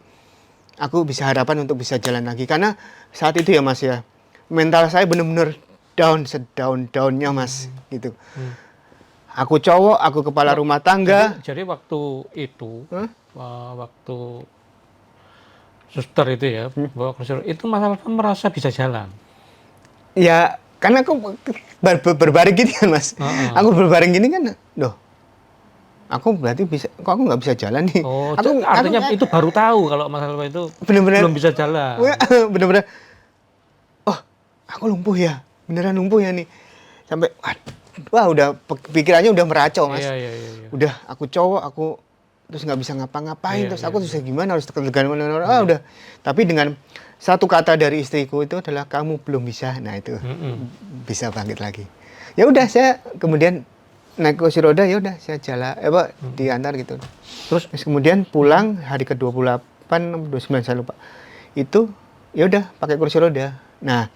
aku bisa harapan untuk bisa jalan lagi. Karena saat itu ya Mas ya, mental saya benar-benar sedown-downnya Mas gitu. Aku cowok, aku kepala rumah tangga. Jadi waktu itu, waktu suster itu ya, bawa kursi roda, itu Mas Alfa merasa bisa jalan? Ya, karena aku berbaring gini kan Mas. Aku berbaring gini kan, loh. Aku berarti bisa, kok aku nggak bisa jalan nih. Artinya itu baru tahu kalau Mas Alfa itu belum bisa jalan. Bener-bener, aku lumpuh ya, beneran lumpuh ya nih. Sampai, udah pikirannya udah meracau Mas. Udah, aku cowok, aku terus nggak bisa ngapa-ngapain, terus aku bisa gimana, harus tekan mana, udah. Tapi dengan satu kata dari istriku itu adalah kamu belum bisa. Nah itu bisa bangkit lagi. Ya udah saya kemudian naik kursi roda, ya udah saya jalan diantar gitu. Terus kemudian pulang hari ke-28 29 saya lupa. Itu ya udah pakai kursi roda. Nah,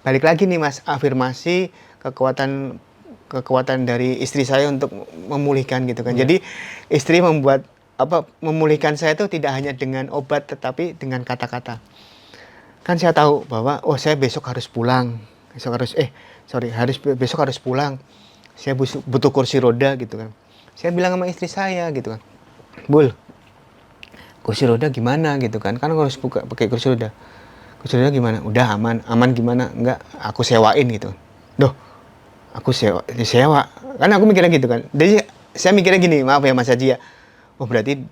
balik lagi nih Mas, afirmasi kekuatan dari istri saya untuk memulihkan gitu kan. Jadi istri memulihkan saya itu tidak hanya dengan obat tetapi dengan kata-kata. Kan saya tahu bahwa saya besok harus pulang. Besok harus pulang. Saya butuh kursi roda gitu kan. Saya bilang sama istri saya gitu kan. Bul, kursi roda gimana gitu kan? Kan harus pakai kursi roda. Kursi roda gimana? Udah aman gimana? Enggak, aku sewain gitu. Duh, aku sewa. Kan aku mikirnya gitu kan. Jadi saya mikirnya gini, maaf ya Mas Haji ya. Oh berarti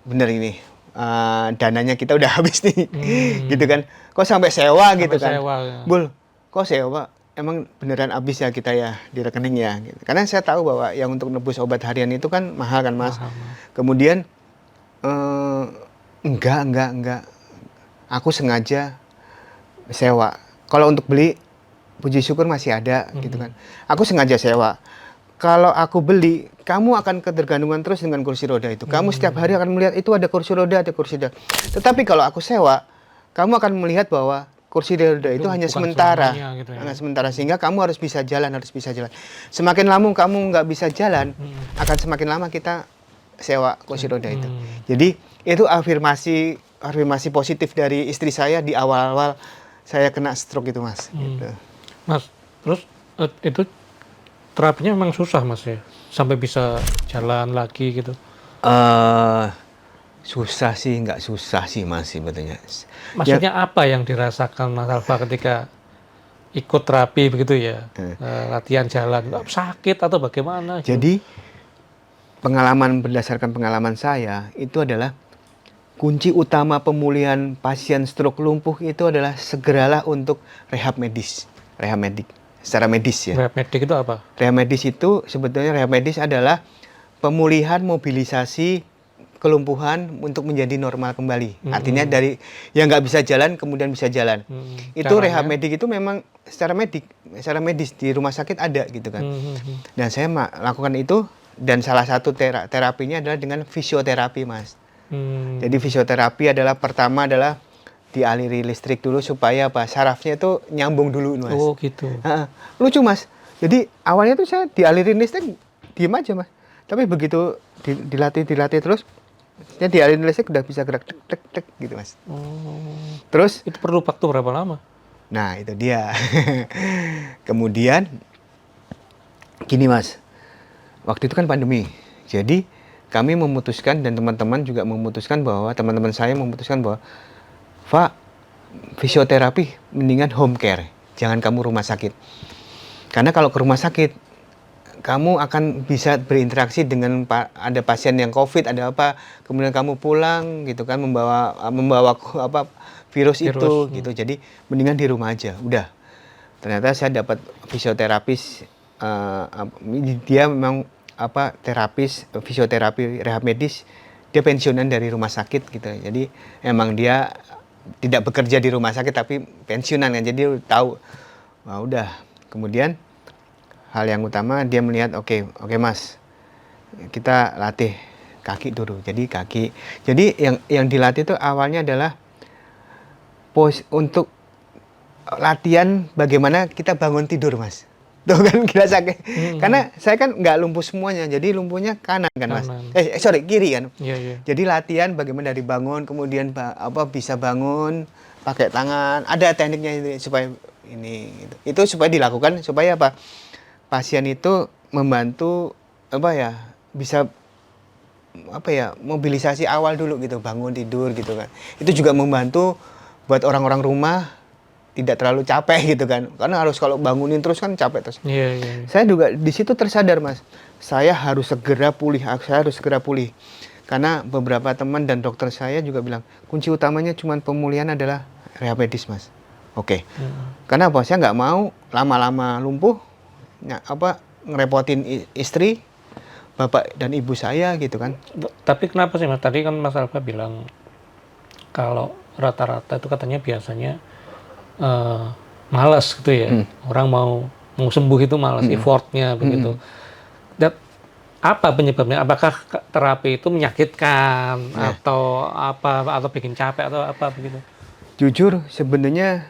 bener ini. Dananya kita udah habis nih. Gitu kan. Kok sampai sewa gitu kan. Sewa, ya. Bul, kok sewa? Emang beneran habis ya kita ya di rekening ya. Gitu. Karena saya tahu bahwa yang untuk nebus obat harian itu kan mahal kan Mas. Mahal. Kemudian enggak. Aku sengaja sewa. Kalau untuk beli, puji syukur masih ada gitu kan. Aku sengaja sewa. Kalau aku beli, kamu akan ketergantungan terus dengan kursi roda itu. Kamu setiap hari akan melihat itu ada kursi roda. Tetapi kalau aku sewa, kamu akan melihat bahwa kursi roda itu hanya sementara. Gitu ya. Hanya sementara, sehingga kamu harus bisa jalan. Semakin lama kamu nggak bisa jalan, akan semakin lama kita sewa kursi roda itu. Jadi itu afirmasi positif dari istri saya di awal-awal saya kena stroke itu Mas. Gitu. Mas, terus itu terapinya memang susah Mas ya? Sampai bisa jalan lagi gitu? Nggak susah sih Mas sebetulnya. Maksudnya apa yang dirasakan Mas Alfa ketika ikut terapi begitu ya? Latihan jalan, sakit atau bagaimana? Gitu? Jadi berdasarkan pengalaman saya itu adalah kunci utama pemulihan pasien stroke lumpuh itu adalah segeralah untuk rehab medik secara medis ya. Rehab medik itu apa? Rehab medis adalah pemulihan mobilisasi kelumpuhan untuk menjadi normal kembali. Artinya dari yang nggak bisa jalan kemudian bisa jalan. Itu caranya? Rehab medik itu memang secara medis di rumah sakit ada gitu kan. Dan saya lakukan itu, dan salah satu terapinya adalah dengan fisioterapi Mas. Jadi fisioterapi pertama adalah dialiri listrik dulu supaya sarafnya itu nyambung dulu Mas. Oh gitu. Lucu Mas. Jadi awalnya tuh saya dialirin listrik diem aja Mas. Tapi begitu dilatih terus, saya dialirin listrik udah bisa gerak tek gitu Mas. Terus itu perlu waktu berapa lama? Nah itu dia. Kemudian gini Mas, waktu itu kan pandemi. Jadi kami memutuskan dan teman-teman saya memutuskan bahwa Pak, fisioterapi mendingan home care, jangan kamu rumah sakit. Karena kalau ke rumah sakit, kamu akan bisa berinteraksi dengan ada pasien yang COVID, ada apa, kemudian kamu pulang gitu kan membawa virus itu gitu. Jadi mendingan di rumah aja. Udah. Ternyata saya dapat fisioterapis, dia memang terapis fisioterapi rehab medis, dia pensiunan dari rumah sakit gitu. Jadi emang dia tidak bekerja di rumah sakit tapi pensiunan kan, jadi tahu. Nah, udah. Kemudian hal yang utama dia melihat oke Mas, kita latih kaki dulu. Jadi yang dilatih itu awalnya adalah untuk latihan bagaimana kita bangun tidur Mas. Tuh kan kita sakit. Karena saya kan nggak lumpuh semuanya, jadi lumpuhnya kanan kan Mas. Kiri kan. Yeah. Jadi latihan bagaimana dari bangun, kemudian bisa bangun pakai tangan. Ada tekniknya supaya ini gitu. Itu supaya dilakukan supaya pasien itu membantu bisa mobilisasi awal dulu gitu, bangun tidur gitu kan. Itu juga membantu buat orang-orang rumah tidak terlalu capek gitu kan, karena kalau bangunin terus kan capek terus. Iya. Saya juga di situ tersadar Mas, saya harus segera pulih, karena beberapa teman dan dokter saya juga bilang kunci utamanya cuma pemulihan adalah rehab medis Mas. Oke. Karena saya nggak mau lama-lama lumpuh, ngerepotin istri, bapak dan ibu saya gitu kan. Tapi kenapa sih Mas? Tadi kan Mas Alfa bilang kalau rata-rata itu katanya biasanya malas gitu ya. Orang mau sembuh itu malas, effortnya begitu. Dan apa penyebabnya? Apakah terapi itu menyakitkan atau bikin capek atau apa begitu? Jujur sebenarnya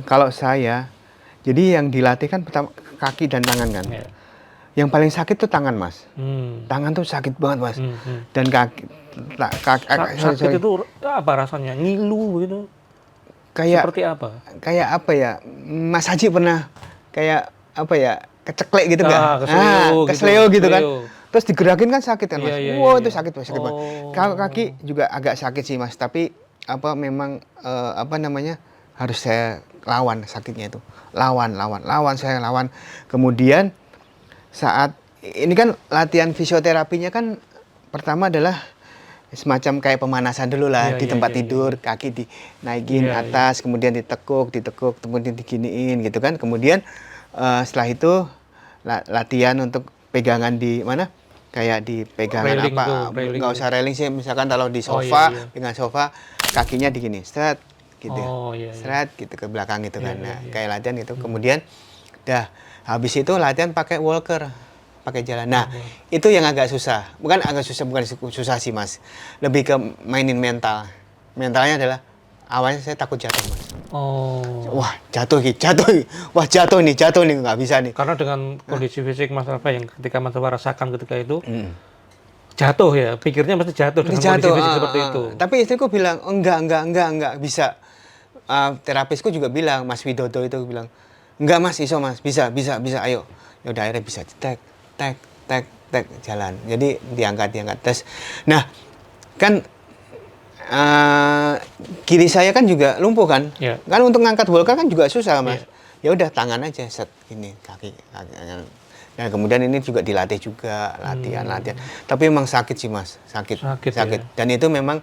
kalau saya, jadi yang dilatih kan pertama kaki dan tangan kan. Ya. Yang paling sakit tuh tangan mas. Hmm. Tangan tuh sakit banget mas. Hmm. Dan kaki, Sakit itu apa rasanya? Ngilu gitu? kayak Seperti apa? kayak apa ya? Mas Haji pernah kayak apa ya? Keceklek gitu nggak? Kesleo Gitu kan. kesleo. Terus digerakin kan sakit kan mas. Iya, Wow iya, itu iya. sakit mas, sakit banget. Oh. Kalau kaki juga agak sakit sih mas. Tapi apa memang apa namanya harus saya lawan sakitnya itu. Lawan. Saya lawan. Kemudian saat ini kan latihan fisioterapinya kan pertama adalah semacam kayak pemanasan dulu lah Iya, di iya, tempat iya, tidur, kaki dinaikin Iya, atas, kemudian ditekuk, kemudian diginiin gitu kan. Kemudian setelah itu latihan untuk pegangan di mana? Kayak di pegangan Railing apa? tuh, railing Nggak tuh. usah railing sih, misalkan kalau di Oh, sofa, iya, iya. pegang sofa, kakinya di gini, seret gitu. Oh, iya, iya. Seret gitu ke belakang gitu Iya, kan. iya, Nah, iya. kayak latihan gitu. Kemudian dah habis itu latihan pakai walker, pakai jalan. Nah, itu yang agak susah. Bukan susah sih, Mas. Lebih ke mainin mental. Mentalnya adalah awalnya saya takut jatuh, Mas. Oh. Wah, jatuh. Wah, jatuh nih, nggak bisa nih. Karena dengan kondisi fisik Mas Alfa yang ketika Mas Alfa rasakan ketika itu Hmm. jatuh ya, pikirnya pasti jatuh dengan kondisi fisik seperti itu. Tapi istriku bilang, enggak bisa. Terapisku juga bilang, Mas Widodo itu bilang, enggak Mas, iso Mas, bisa, ayo. Ya udah akhirnya bisa, tek, jalan. Jadi diangkat. Terus, nah, kan kiri saya kan juga lumpuh kan. Iya. Kan untuk ngangkat walker kan juga susah Mas. Ya udah tangan aja set ini kaki. Nah, kemudian ini juga dilatih juga, latihan. Tapi memang sakit sih Mas, sakit. Ya. Dan itu memang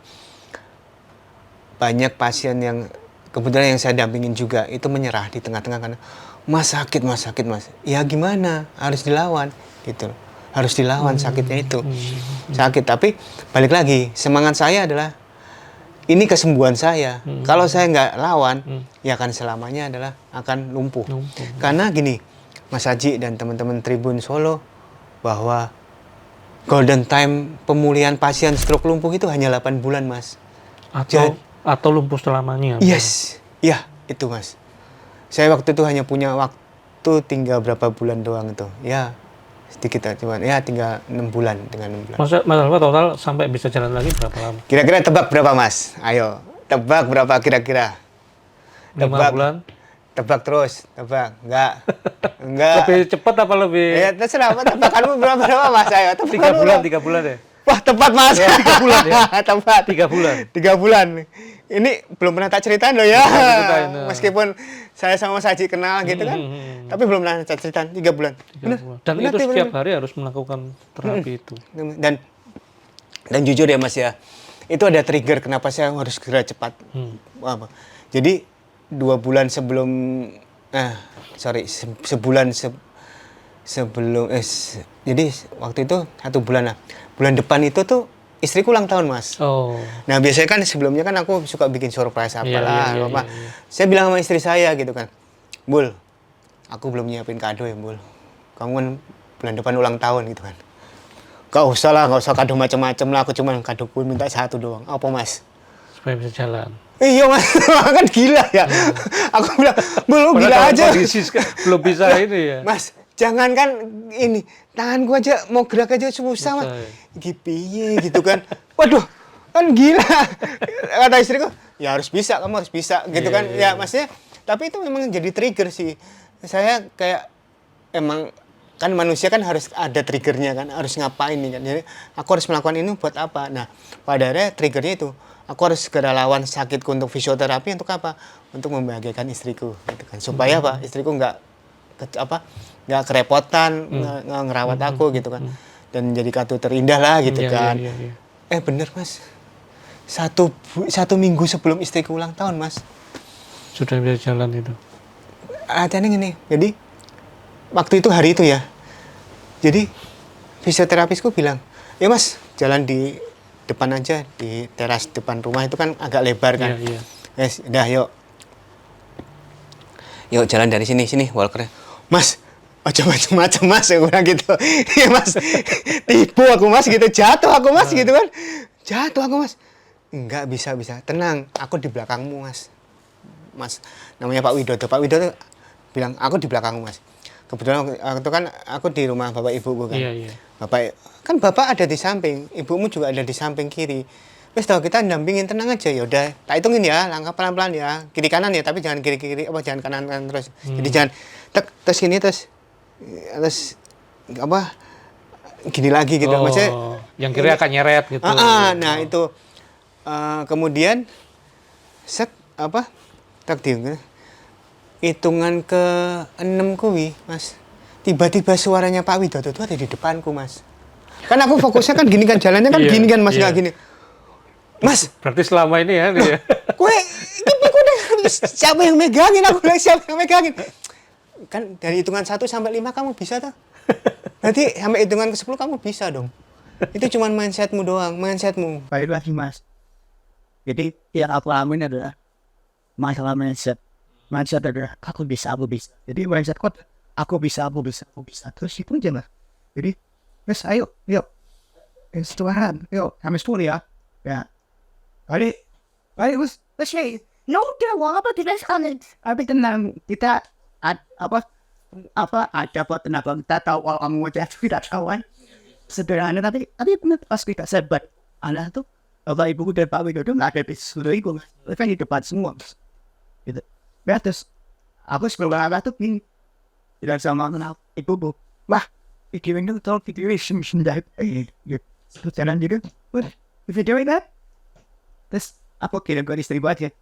banyak pasien yang kebetulan yang saya dampingin juga itu menyerah di tengah-tengah karena Mas sakit Mas. Ya gimana? Harus dilawan gitu loh. Harus dilawan sakitnya itu. Sakit, tapi balik lagi, semangat saya adalah ini kesembuhan saya. Kalau saya nggak lawan, ya akan selamanya adalah akan lumpuh. Karena gini, Mas Haji dan teman-teman Tribun Solo, bahwa golden time pemulihan pasien stroke lumpuh itu hanya 8 bulan, Mas. Atau lumpuh selamanya. Yes, ya itu Mas. Saya waktu itu hanya punya waktu tinggal berapa bulan doang itu. Ya, sedikit cuman ya tinggal 6 bulan dengan 6 bulan. Mas Alfa total sampai bisa jalan lagi berapa lama? Kira-kira tebak berapa Mas? Ayo, tebak berapa kira-kira? 5 bulan? Tebak terus, enggak. Lebih cepat apa lebih? Ya terserah, tebakanmu berapa Mas? Ayo, 3 bulan ya? Wah, tepat Mas. Ya, 3 bulan ya? Tepat. 3 bulan. 3 bulan. Ini belum pernah tak ceritain loh ya. Meskipun saya sama Mas Haji kenal gitu kan. Tapi belum pernah tak ceritain 3 bulan. 3 bulan. Dan itu setiap hari harus melakukan terapi itu. Dan jujur ya Mas ya, itu ada trigger kenapa saya harus segera cepat. Jadi 2 bulan sebelum, sebulan sebelum, jadi waktu itu 1 bulan lah. Bulan depan itu tuh istriku ulang tahun Mas. Oh. Nah biasanya kan sebelumnya kan aku suka bikin surprise apalah, Iya. Saya bilang sama istri saya gitu kan, Bul, aku belum nyiapin kado ya Bul. Kamu kan bulan depan ulang tahun gitu kan. Gak usah kado macam-macam lah, aku cuma kadoku minta 1 doang. Apa Mas? Supaya bisa jalan. Iya Mas, kan gila ya. Aku bilang, Bul gila aja. Kondisi belum bisa ini ya. Mas, jangan kan ini, tanganku aja mau gerak aja susah Mas. Ya. Piye gitu kan. Waduh, kan gila. Kata istriku, ya harus bisa, kamu harus bisa gitu kan. Ya maksudnya, tapi itu memang jadi trigger sih. Saya kayak emang kan manusia kan harus ada triggernya kan, harus ngapain nih kan. Jadi aku harus melakukan ini buat apa? Nah, pada akhirnya triggernya itu aku harus segera lawan sakitku untuk fisioterapi untuk apa? Untuk membahagiakan istriku gitu kan. Supaya apa? Istriku nggak kerepotan ngerawat aku gitu kan. Dan jadi kartu terindah lah gitu kan. Iya. Bener Mas. Satu minggu sebelum istriku ulang tahun Mas. Sudah bisa jalan itu. Latihannya gini. Jadi waktu itu hari itu ya. Jadi fisioterapisku bilang, ya Mas jalan di depan aja, di teras depan rumah itu kan agak lebar kan. Iya. Yes, udah yuk jalan dari sini walkernya. Mas, macam-macam Mas, aku bilang gitu. Ya Mas, tipu aku Mas gitu, jatuh aku Mas gitu kan. Jatuh aku Mas. Enggak, bisa. Tenang, aku di belakangmu, Mas. Mas, namanya Pak Widodo. Pak Widodo bilang, aku di belakangmu, Mas. Kebetulan waktu itu kan aku di rumah bapak ibuku kan. Iya. Bapak ada di samping, ibumu juga ada di samping kiri. Wes tahu kita dampingin, tenang aja, ya udah. Tak hitungin ya, langkah pelan-pelan ya. Kiri kanan ya, tapi jangan kiri jangan kanan terus. Jadi jangan terus gini terus gini lagi gitu. Maksudnya yang kiri akan nyeret gitu. Nah itu kemudian takdir hitungan ke 6 kuwi, Mas. Tiba-tiba suaranya Pak Widodo itu ada di depanku, Mas. Kan aku fokusnya kan gini kan, jalannya kan gini kan, Mas, nggak gini. Mas, berarti selama ini ya dia. Siapa yang megangin? Aku bilang siapa yang megangin? Kan dari hitungan 1 sampai 5 kamu bisa tuh. Nanti sampai hitungan ke 10 kamu bisa dong. Itu cuma mindsetmu doang, mindsetmu. Baik lagi, Mas. Jadi yang aku alamin adalah masalah mindset. Mindset adalah aku bisa. Jadi mindset kok aku bisa. Terus itu aja lah. Jadi, Mas, ayo. Tuhan, yuk, kami 10 ya. Ya. Baik, Mas. Let's no, apa tidak sekali. Tapi tenang, kita ada buat tenaga kita tahu kamu udah tidak tahu kan. Sederhana tapi pas kita sebat anak tuh bapak ibu dan Pak Widodo nggak ada di seluruh ibu, kan di depan semua, gitu. Ya terus aku sebelum anak tuh gini, tidak sama kenal ibu, wah videoin itu tolong videoin sembilan gitu jalan gitu, videoin kan, terus aku kirim ke istri buat ya,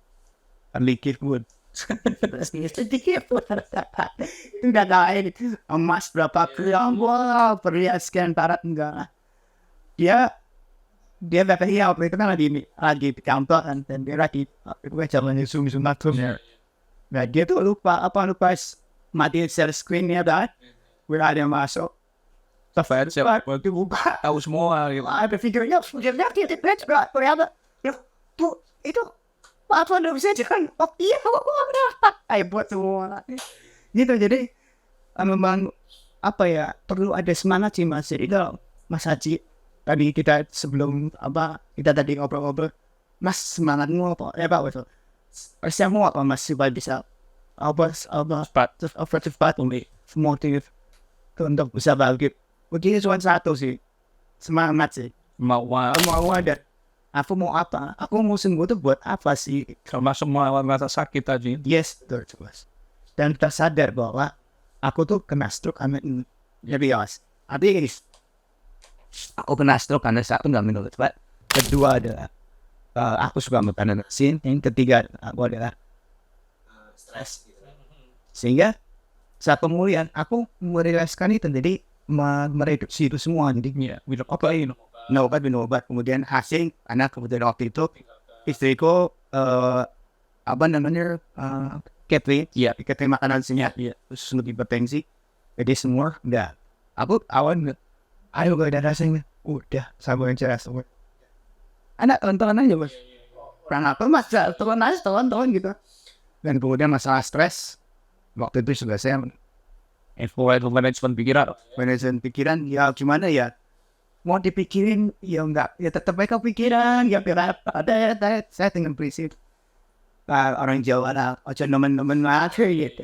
likit pun. Sedikit enggak lain emas berapa gram, wah perhiasan sekian barat enggak. Dia kata iya itu kan lagi di kantor dan dia lagi gue jalannya zoom tuh. Nah dia tuh lupa matiin share screen-nya kan, gue ada yang masuk. Saya buka tahu semua. Ada videonya dia tuh itu apa udah bisa jangan iya ayo buat semua gitu. Jadi memang perlu ada semangat sih, Mas. Jadi kalau Mas Haji tadi kita sebelum kita tadi ngobrol-ngobrol, Mas semangatmu apa Pak betul persiapanmu apa Mas supaya bisa cepat motif untuk bisa bangkit. Begini cuma satu sih, semangat sih, mau ada. Aku mau apa? Aku mau sembuh tuh buat apa sih? Sama semua rasa sakit tadi. Yes, betul, Mas. Dan kita sadar bahwa aku tuh kena stroke karena ini. Jadi Mas, artinya aku kena stroke karena satu nggak minum obat. Kedua adalah aku suka makan mesin. Yang ketiga aku adalah stres. Sehingga saat pemulihan aku merealisasikan itu, jadi mereduksi itu semua. Jadi minum obat, kemudian hasil anak, kemudian waktu itu istriku catering makanan sini terus lebih bertensi, jadi semua udah aku awan ayo gak ada rasanya udah sabarin cerah semua anak tonton aja Mas, kurang apa Mas, tonton gitu. Dan kemudian masalah stres waktu itu sudah saya manajemen pikiran ya gimana ya, mau dipikirin ya enggak, ya tetap baik pikiran ya ada saya dengan prinsip orang Jawa lah ojo nemen-nemen aja gitu.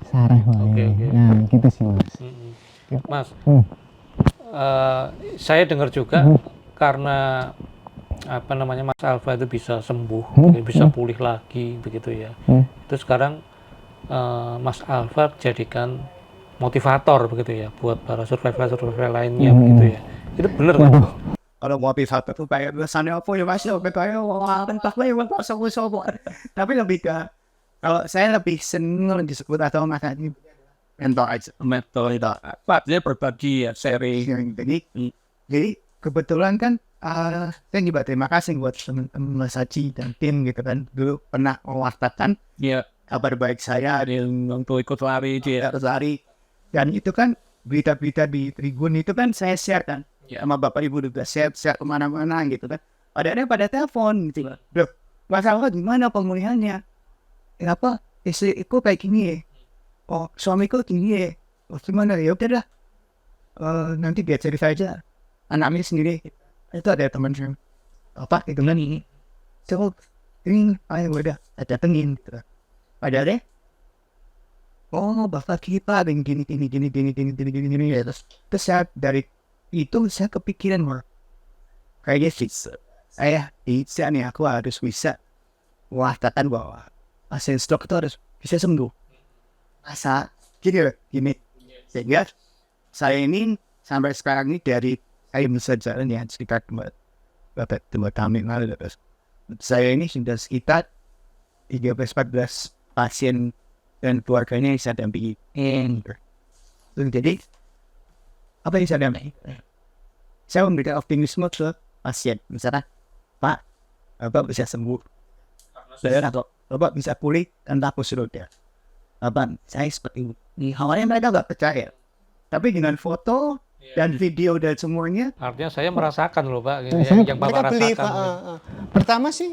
Sarah nah gitu sih Mas. Saya dengar juga karena Mas Alfa itu bisa sembuh, bisa pulih lagi begitu ya. Itu sekarang Mas Alfa jadikan motivator begitu ya buat para survivor lainnya begitu ya. Itu benar kan? Kalau motivator tuh kayak biasanya apa ya Mas, kayak tapi lebih ke kalau saya lebih senang disebut atau makanya mentor itu dia berbagi ya, sharing. Jadi kebetulan kan saya juga terima kasih buat teman-teman Mas Haji dan tim gitu kan, dulu pernah mewartakan kabar baik saya untuk ikut lari dan itu kan berita-berita di Tribun itu kan saya share kan sama Bapak Ibu juga share kemana-mana gitu kan, pada telepon gitu loh, masalah gimana pemulihannya, kenapa istriku kayak gini ya, oh suamiku gini ya, oh gimana ya, udah dah nanti biar cerita aja anaknya sendiri. Itu ada teman saya apa itu kan ini. So ini ayo udah datengin gitu. Padahal oh bapak kita gini ya. Terus saya dari itu saya kepikiran kayaknya sih saya bisa nih aku harus bisa mengatakan bahwa pasien stroke itu harus bisa sembuh. Masa gini sehingga saya ini sampai sekarang ini dari saya bisa jalan ya sekitar 2 tahun yang lalu. Saya ini sudah sekitar 13-14 pasien dan keluarganya yang saya dampingi. Jadi apa yang saya dampingi? Saya memberikan optimisme ke pasien. Misalnya, Pak, Bapak bisa sembuh. Atau Bapak bisa pulih tanpa kursi roda. Bapak, saya seperti ini. Awalnya mereka nggak percaya. Tapi dengan foto dan video dan semuanya, Artinya saya merasakan loh Pak, gitu, Saya- yang Bapak mereka beli, rasakan. Pak. Pertama sih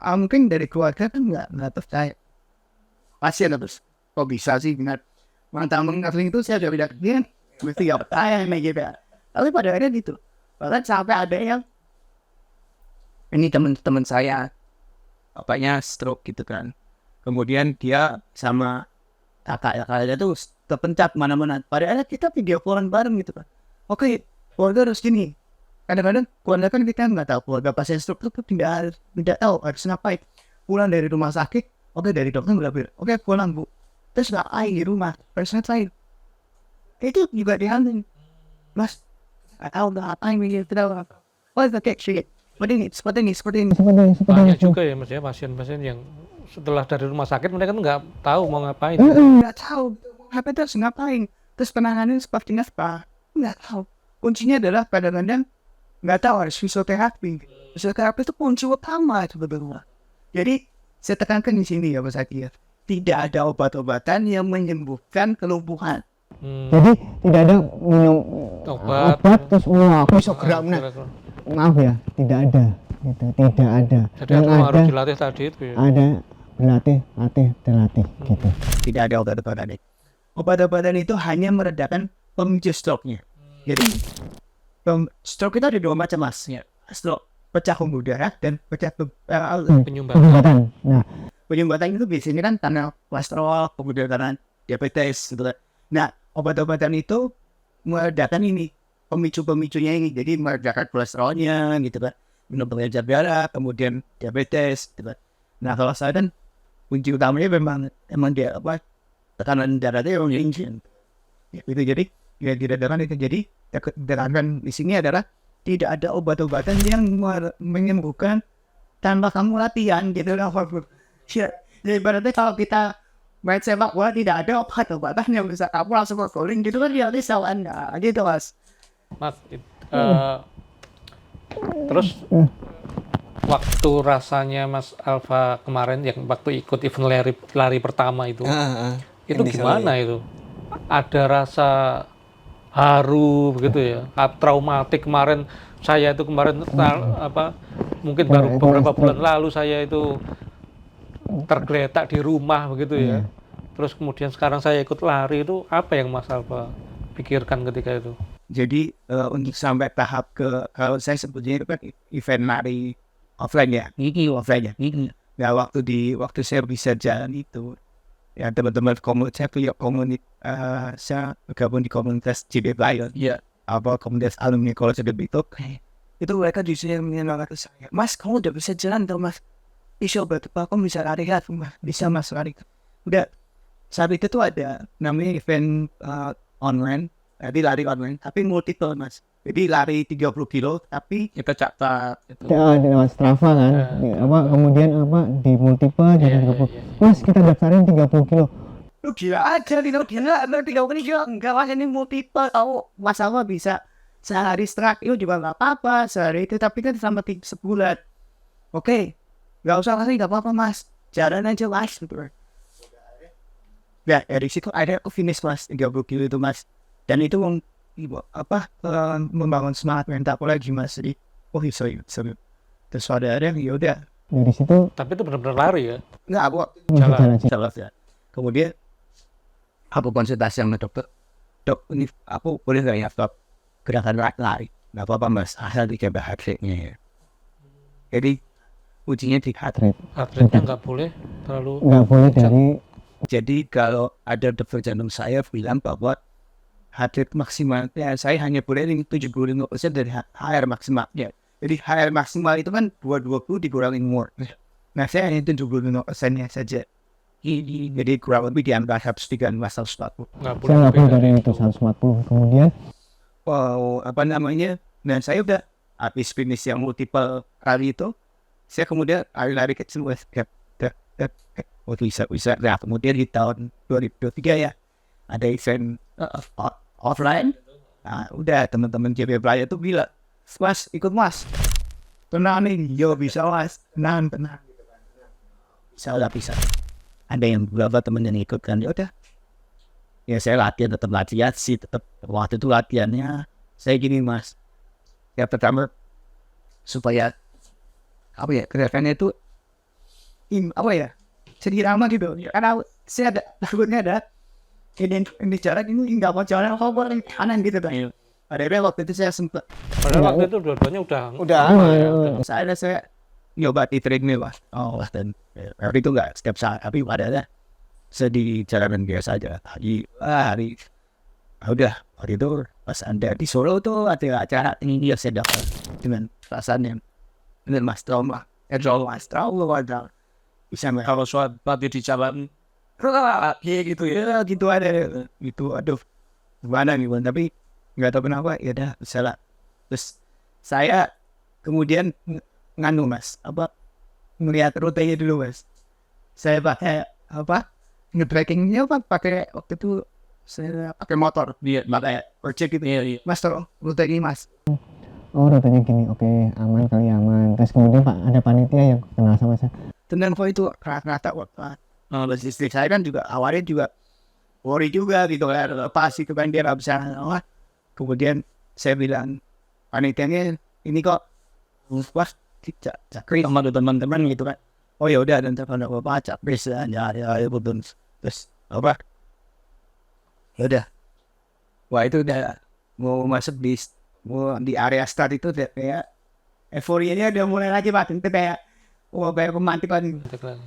mungkin dari keluarga kan nggak percaya. Pasien terus, kok bisa sih dengan mantap mengakhiri itu saya sudah tidak dia mesti nggak percaya nih gitu. Tapi pada akhirnya gitu. Bahkan sampai ada yang ini teman-teman saya bapaknya stroke gitu kan. Kemudian dia sama kakak-kakaknya tuh terpencap mana-mana. Padahal kita video callan bareng gitu kan. Oke, keluarga harus gini. Kadang-kadang keluarga kan kita nggak tahu keluarga pasien stroke itu tidak tahu harus ngapain. Pulang dari rumah sakit, oke dari dokter bilang, oke pulang bu. Terus ngapain di rumah? Harus ngapain? Itu juga diambil. Mas, tahu nggak apa yang begitu tahu apa? Oh itu kayak shit. Seperti ini. Banyak juga ya Mas ya pasien-pasien yang setelah dari rumah sakit mereka tuh nggak tahu mau ngapain. Nggak tahu. Apa terus ngapain? Terus penanganannya seperti apa? Nggak tahu. Kuncinya adalah kadang-kadang nggak tahu harus fisioterapi. Fisioterapi itu kunci utama sebetulnya. Jadi saya tekankan di sini ya Mas Akir. Tidak ada obat-obatan yang menyembuhkan kelumpuhan. Jadi tidak ada minum Obat. obat terus wah aku besok gerak bener. maaf ya tidak ada gitu tidak ada Jadi yang harus ada dilatih tadi itu ya. ada berlatih terlatih gitu. Tidak ada obat-obatan. Obat-obatan itu hanya meredakan pemicu stroke-nya. Jadi stroke itu ada 2 macam Mas. Stroke pecah pembuluh darah dan pecah Penyumbatan. Penyumbatan. Nah penyumbatan itu biasanya kan karena kolesterol, kemudian karena diabetes gitu kan. Nah, obat-obatan itu meredakan ini pemicu-pemicunya ini. Jadi meredakan kolesterolnya gitu kan. Minum pengencer darah, kemudian diabetes gitu kan. Nah, kalau saya kan kunci utamanya memang dia tekanan darahnya yang tinggi. Ya, itu jadi ya tidak dengan itu. Jadi tekanan di sini adalah tidak ada obat-obatan yang menyembuhkan tanpa kamu latihan gitu lah. Ya, jadi berarti kalau kita main sepak bola tidak ada obat-obatan yang bisa kamu langsung berguling gitu kan ya bisa Anda gitu Mas. Mas, terus waktu rasanya Mas Alfa kemarin yang waktu ikut event lari pertama itu yang di gimana itu? Ada rasa haru begitu ya? Traumatik kemarin saya itu kemarin mungkin baru beberapa bulan lalu saya itu tergeletak di rumah begitu ya. Terus kemudian sekarang saya ikut lari itu apa yang Mas Alfa pikirkan ketika itu? Jadi untuk sampai tahap kalau saya sebutnya itu kan event lari offline ya, ini offline ya. Nah waktu saya bisa jalan itu, ya teman-teman komunitas saya punya saya bergabung di komunitas JB Lion, ya apa komunitas alumni College itu mereka justru yang menyemangati saya. Mas kamu udah bisa jalan tuh Mas, bisa kamu bisa lari kan, bisa Mas lari. Udah saat itu tuh ada namanya event online. Jadi lari online, tapi multiple Mas. Jadi lari 30 kilo, tapi kita catat. lewat Strava kan kemudian di multiple jadi 30. Mas kita daftarin 30 kilo. Lu gila aja nih, lu gila 30 kilo. Enggak Mas, ini multiple. Tahu masalah bisa sehari strike itu juga nggak apa-apa sehari itu, tapi kan sama sebulan. Oke, nggak usah lari, nggak apa-apa Mas. Jalan aja Mas. Ya dari situ ada aku finish Mas 30 kilo itu Mas. Dan itu membangun semangat mental aku lagi Mas. Jadi seru. Terus ada yang yaudah. Dari situ Tapi itu benar-benar lari ya? Nggak, aku jalan ya. Kemudian aku konsultasi sama dokter. Dok, ini aku boleh nggak ya stop gerakan lari? Nggak apa-apa Mas, asal dicoba hasilnya ya. Jadi ujinya di heart Rate. Heart rate-nya nggak boleh terlalu Nggak boleh dari Jadi kalau ada dokter jantung saya bilang bahwa heart rate maksimalnya saya hanya boleh 75% dari HR maksimalnya. Jadi HR maksimal itu kan 220 dikurangin umur. Nah saya hanya 75%-nya saja. Jadi kurang lebih di angka 103 masal 140. nggak boleh saya nggak lebih boleh dari itu 140. Kemudian Wow, apa namanya? Dan saya udah habis finish yang multiple kali itu, saya kemudian lari-lari ke semua bisa. Nah, kemudian di tahun 2023 ya, ada event offline. Nah, udah teman-teman JB Playa itu bilang, Mas, ikut Mas. Tenang nih, yo bisa Mas. Tenang. Bisa. Ada yang beberapa teman yang ikut kan, ya udah. Ya saya tetap latihan sih, tetap waktu itu latihannya saya gini Mas. Ya pertama supaya apa ya gerakannya itu apa ya sedikit ramah gitu. Karena saya takutnya ada ini jalan ini nggak mau jalan apa kanan gitu kan. Ada waktu itu saya sempat padahal waktu itu dua-duanya udah saya nyoba di treadmill Mas. Dan hari itu nggak setiap saat tapi padahal sedih jalanan biasa aja. Hari itu pas Anda di Solo tuh ada acara ini dia sedang dengan perasaan yang dengan Mas Trauma ada bisa kalau suatu tadi di jalan gitu ada gitu aduh gimana nih Bang, tapi nggak tahu kenapa ya udah salah. Terus saya kemudian nganu Mas melihat rutenya dulu Mas. Saya pakai nge-trackingnya pakai waktu itu saya pakai motor pakai ojek gitu Mas tolong rute ini Mas. rutenya gini, oke aman kali aman. Terus kemudian ada panitia yang kenal sama saya. Dan kok itu rata-rata logistik saya kan juga awalnya juga worry juga gitu kan pasti ke kan dia nggak bisa kemudian saya bilang panitianya ini kok wah cakri sama teman-teman gitu kan. Oh ya udah dan teman apa capres ya betul. Terus apa ya udah wah itu udah mau masuk di area start itu udah kayak euforianya udah mulai lagi Pak. Itu kayak kayak romantis kan.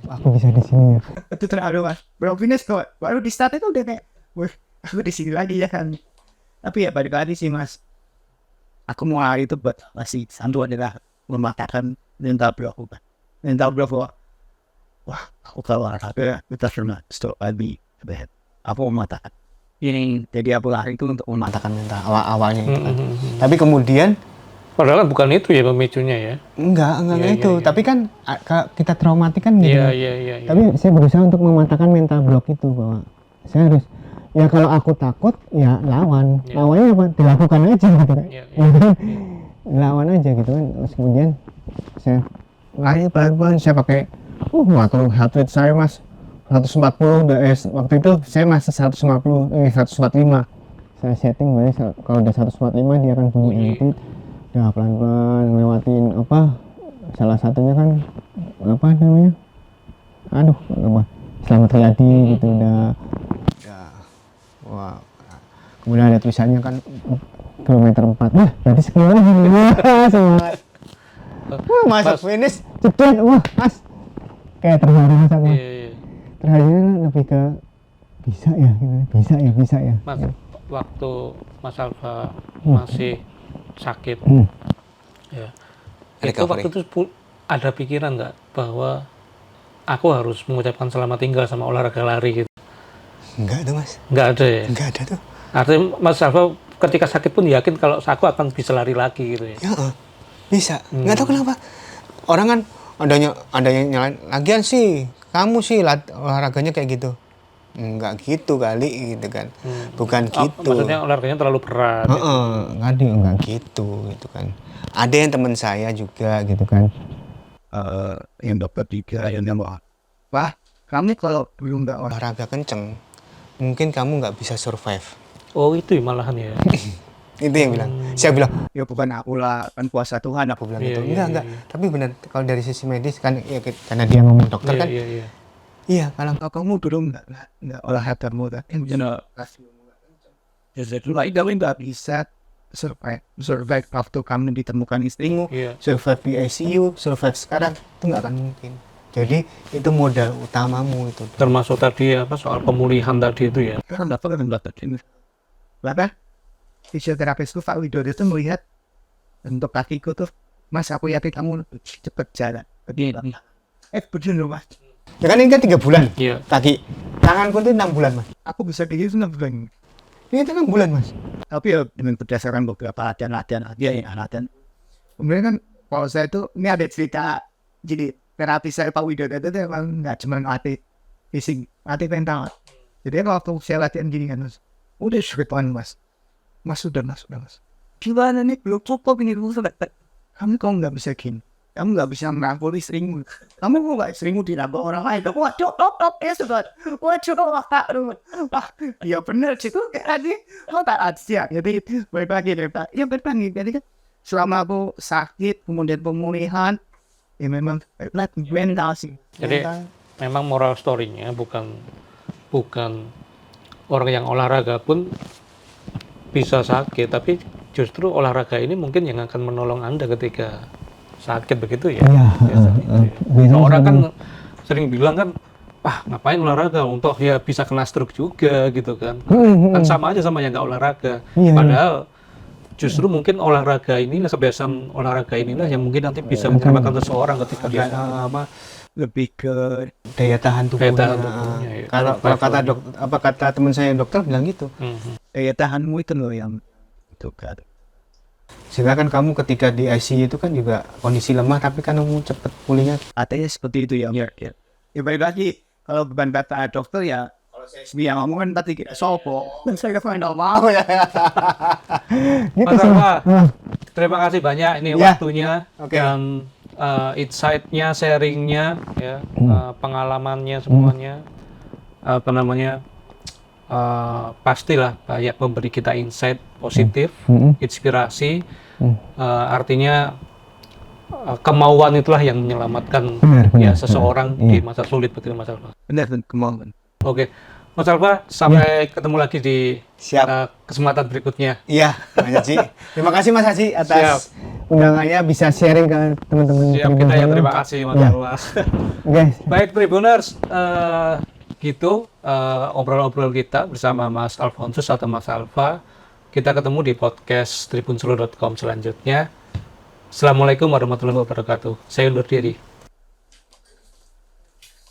Aku bisa di sini ya. Itu terlalu Mas. Belum finish kok. Baru di start itu udah kayak wah aku di sini lagi ya kan. Tapi ya balik lagi sih Mas. Aku mau hari itu buat masih santu adalah mematahkan mental block aku kan. Mental block wah aku kalau olahraga kita pernah stop lagi bad. Aku mematahkan ini jadi aku lari itu untuk mematahkan mental awalnya itu kan. Tapi kemudian padahal bukan itu ya pemicunya ya. enggak itu. Iya. Tapi kan kita traumatik kan gitu. Iya. Tapi saya berusaha untuk mematahkan mental block itu bahwa saya harus ya kalau aku takut ya lawan. Lawannya apa? Dilakukan aja gitu kan. Lawan aja gitu kan. Terus kemudian saya lari pelan-pelan saya pakai waktu heart rate saya Mas 140 waktu itu saya masih 145 saya setting kalau udah 145 dia akan bunyi empit. Ya pelan-pelan ngelewatin salah satunya kan Selamat Riyadi gitu udah Ya. Wah. Kemudian ada tulisannya kan kilometer 4. Wah, berarti sekian lagi semangat. masuk finish. Cepet, Mas. Kayak terharu sama. Iya. Terharunya lebih ke bisa ya. Mas, waktu Mas Alfa masih sakit ya itu waktu itu ada pikiran nggak bahwa aku harus mengucapkan selamat tinggal sama olahraga lari gitu? Enggak tuh Mas. Nggak ada ya? Enggak ada tuh. Artinya Mas Alfa ketika sakit pun yakin kalau aku akan bisa lari lagi gitu ya? Ya bisa. Nggak tahu kenapa. Orang kan ada yang nyalain lagian sih kamu sih olahraganya kayak gitu. Enggak gitu kali gitu kan. Bukan gitu. Maksudnya olahraganya terlalu berat. Enggak gitu kan. Ada yang teman saya juga gitu kan. Yang dokter juga yang wah kamu kalau belum nggak Olahraga kenceng, mungkin kamu nggak bisa survive. Oh itu ya malahan ya? Itu yang bilang. Saya bilang, ya bukan aku lah kan puasa Tuhan aku bilang gitu. Iya, Enggak. Tapi benar kalau dari sisi medis kan ya karena dia ngomong dokter kan. Iya. Iya, kalau kamu dulu nggak olahraga kamu kan yang bisa kasih ya saya dulu nggak bisa survive waktu kamu ditemukan istrimu, Iya. survive di ICU, survive sekarang itu nggak akan mungkin. Jadi itu modal utamamu itu. Termasuk tadi apa soal pemulihan tadi itu ya. Kan dapat ini. Bahkan fisioterapis Pak Widodo itu melihat untuk kakiku tuh, Mas aku yakin kamu cepet jalan. Begini. Bener loh Mas. Ya kan ini kan 3 bulan Iya. kaki. Tanganku itu 6 bulan mas. Aku bisa kayak gitu 6 bulan. Ini itu 6 bulan mas. Tapi ya dengan berdasarkan beberapa latihan kemudian kan kalau saya itu ini ada cerita, jadi terapi saya Pak Widodo itu emang nggak cuma latih fisik, latih mental. Jadi waktu saya latihan gini kan mas, udah seribuan mas sudah mas gimana nih belum cukup ini dulu sudah. Kamu kok nggak bisa gini, kamu nggak bisa merangkul istrimu, kamu kok nggak istrimu dirangkul orang lain. Waduh, ya sudah, waduh, ya benar sih tuh tadi, tak ada. Jadi berbagi, jadi kan selama aku sakit kemudian pemulihan, ya memang mental sih. Jadi memang moral story-nya bukan orang yang olahraga pun bisa sakit, tapi justru olahraga ini mungkin yang akan menolong Anda ketika sakit begitu ya. Iya, Biasanya gitu ya. biasanya Orang kan sering- sering bilang kan, ngapain olahraga? Untuk ya bisa kena stroke juga gitu kan. Kan sama aja sama yang nggak olahraga. Iya. Padahal justru mungkin olahraga inilah, kebiasaan olahraga inilah yang mungkin nanti bisa menyelamatkan seseorang ketika dia Lebih ke Daya tahan tubuhnya. Daya tahan tubuhnya, ya. Kalau kata teman saya yang dokter bilang gitu. daya tahanmu itu loh yang itu kan. Sehingga kan kamu ketika di ICU itu kan juga kondisi lemah, tapi kan kamu cepet pulihnya. Artinya seperti itu ya. Ya baik lagi kalau bukan kata dokter ya. Kalau saya sendiri yang ngomong kan tadi kita sopo. Dan saya kan nggak mau ya. Gitu Mas sih. Alfa, terima kasih banyak ini Ya. waktunya Oke. dan insight-nya, sharing-nya, ya, pengalamannya semuanya, apa namanya, pastilah banyak memberi kita insight positif, inspirasi. Artinya kemauan itulah yang menyelamatkan Benar, seseorang di masa sulit, betul Mas Alfa. Benar dan kemauan. Oke, Mas Alfa, sampai ketemu lagi di Siap. kesempatan berikutnya. Iya, Mas Haji. Terima kasih Mas Haji atas Undangannya bisa sharing ke teman-teman. Siap, kita yang terima kasih Mas Ya. Alfa. Guys, Baik Tribuners, gitu obrol-obrol kita bersama Mas Alfonsus atau Mas Alfa. Kita ketemu di podcast tribunsolo.com selanjutnya. Assalamualaikum warahmatullahi wabarakatuh. Saya undur diri.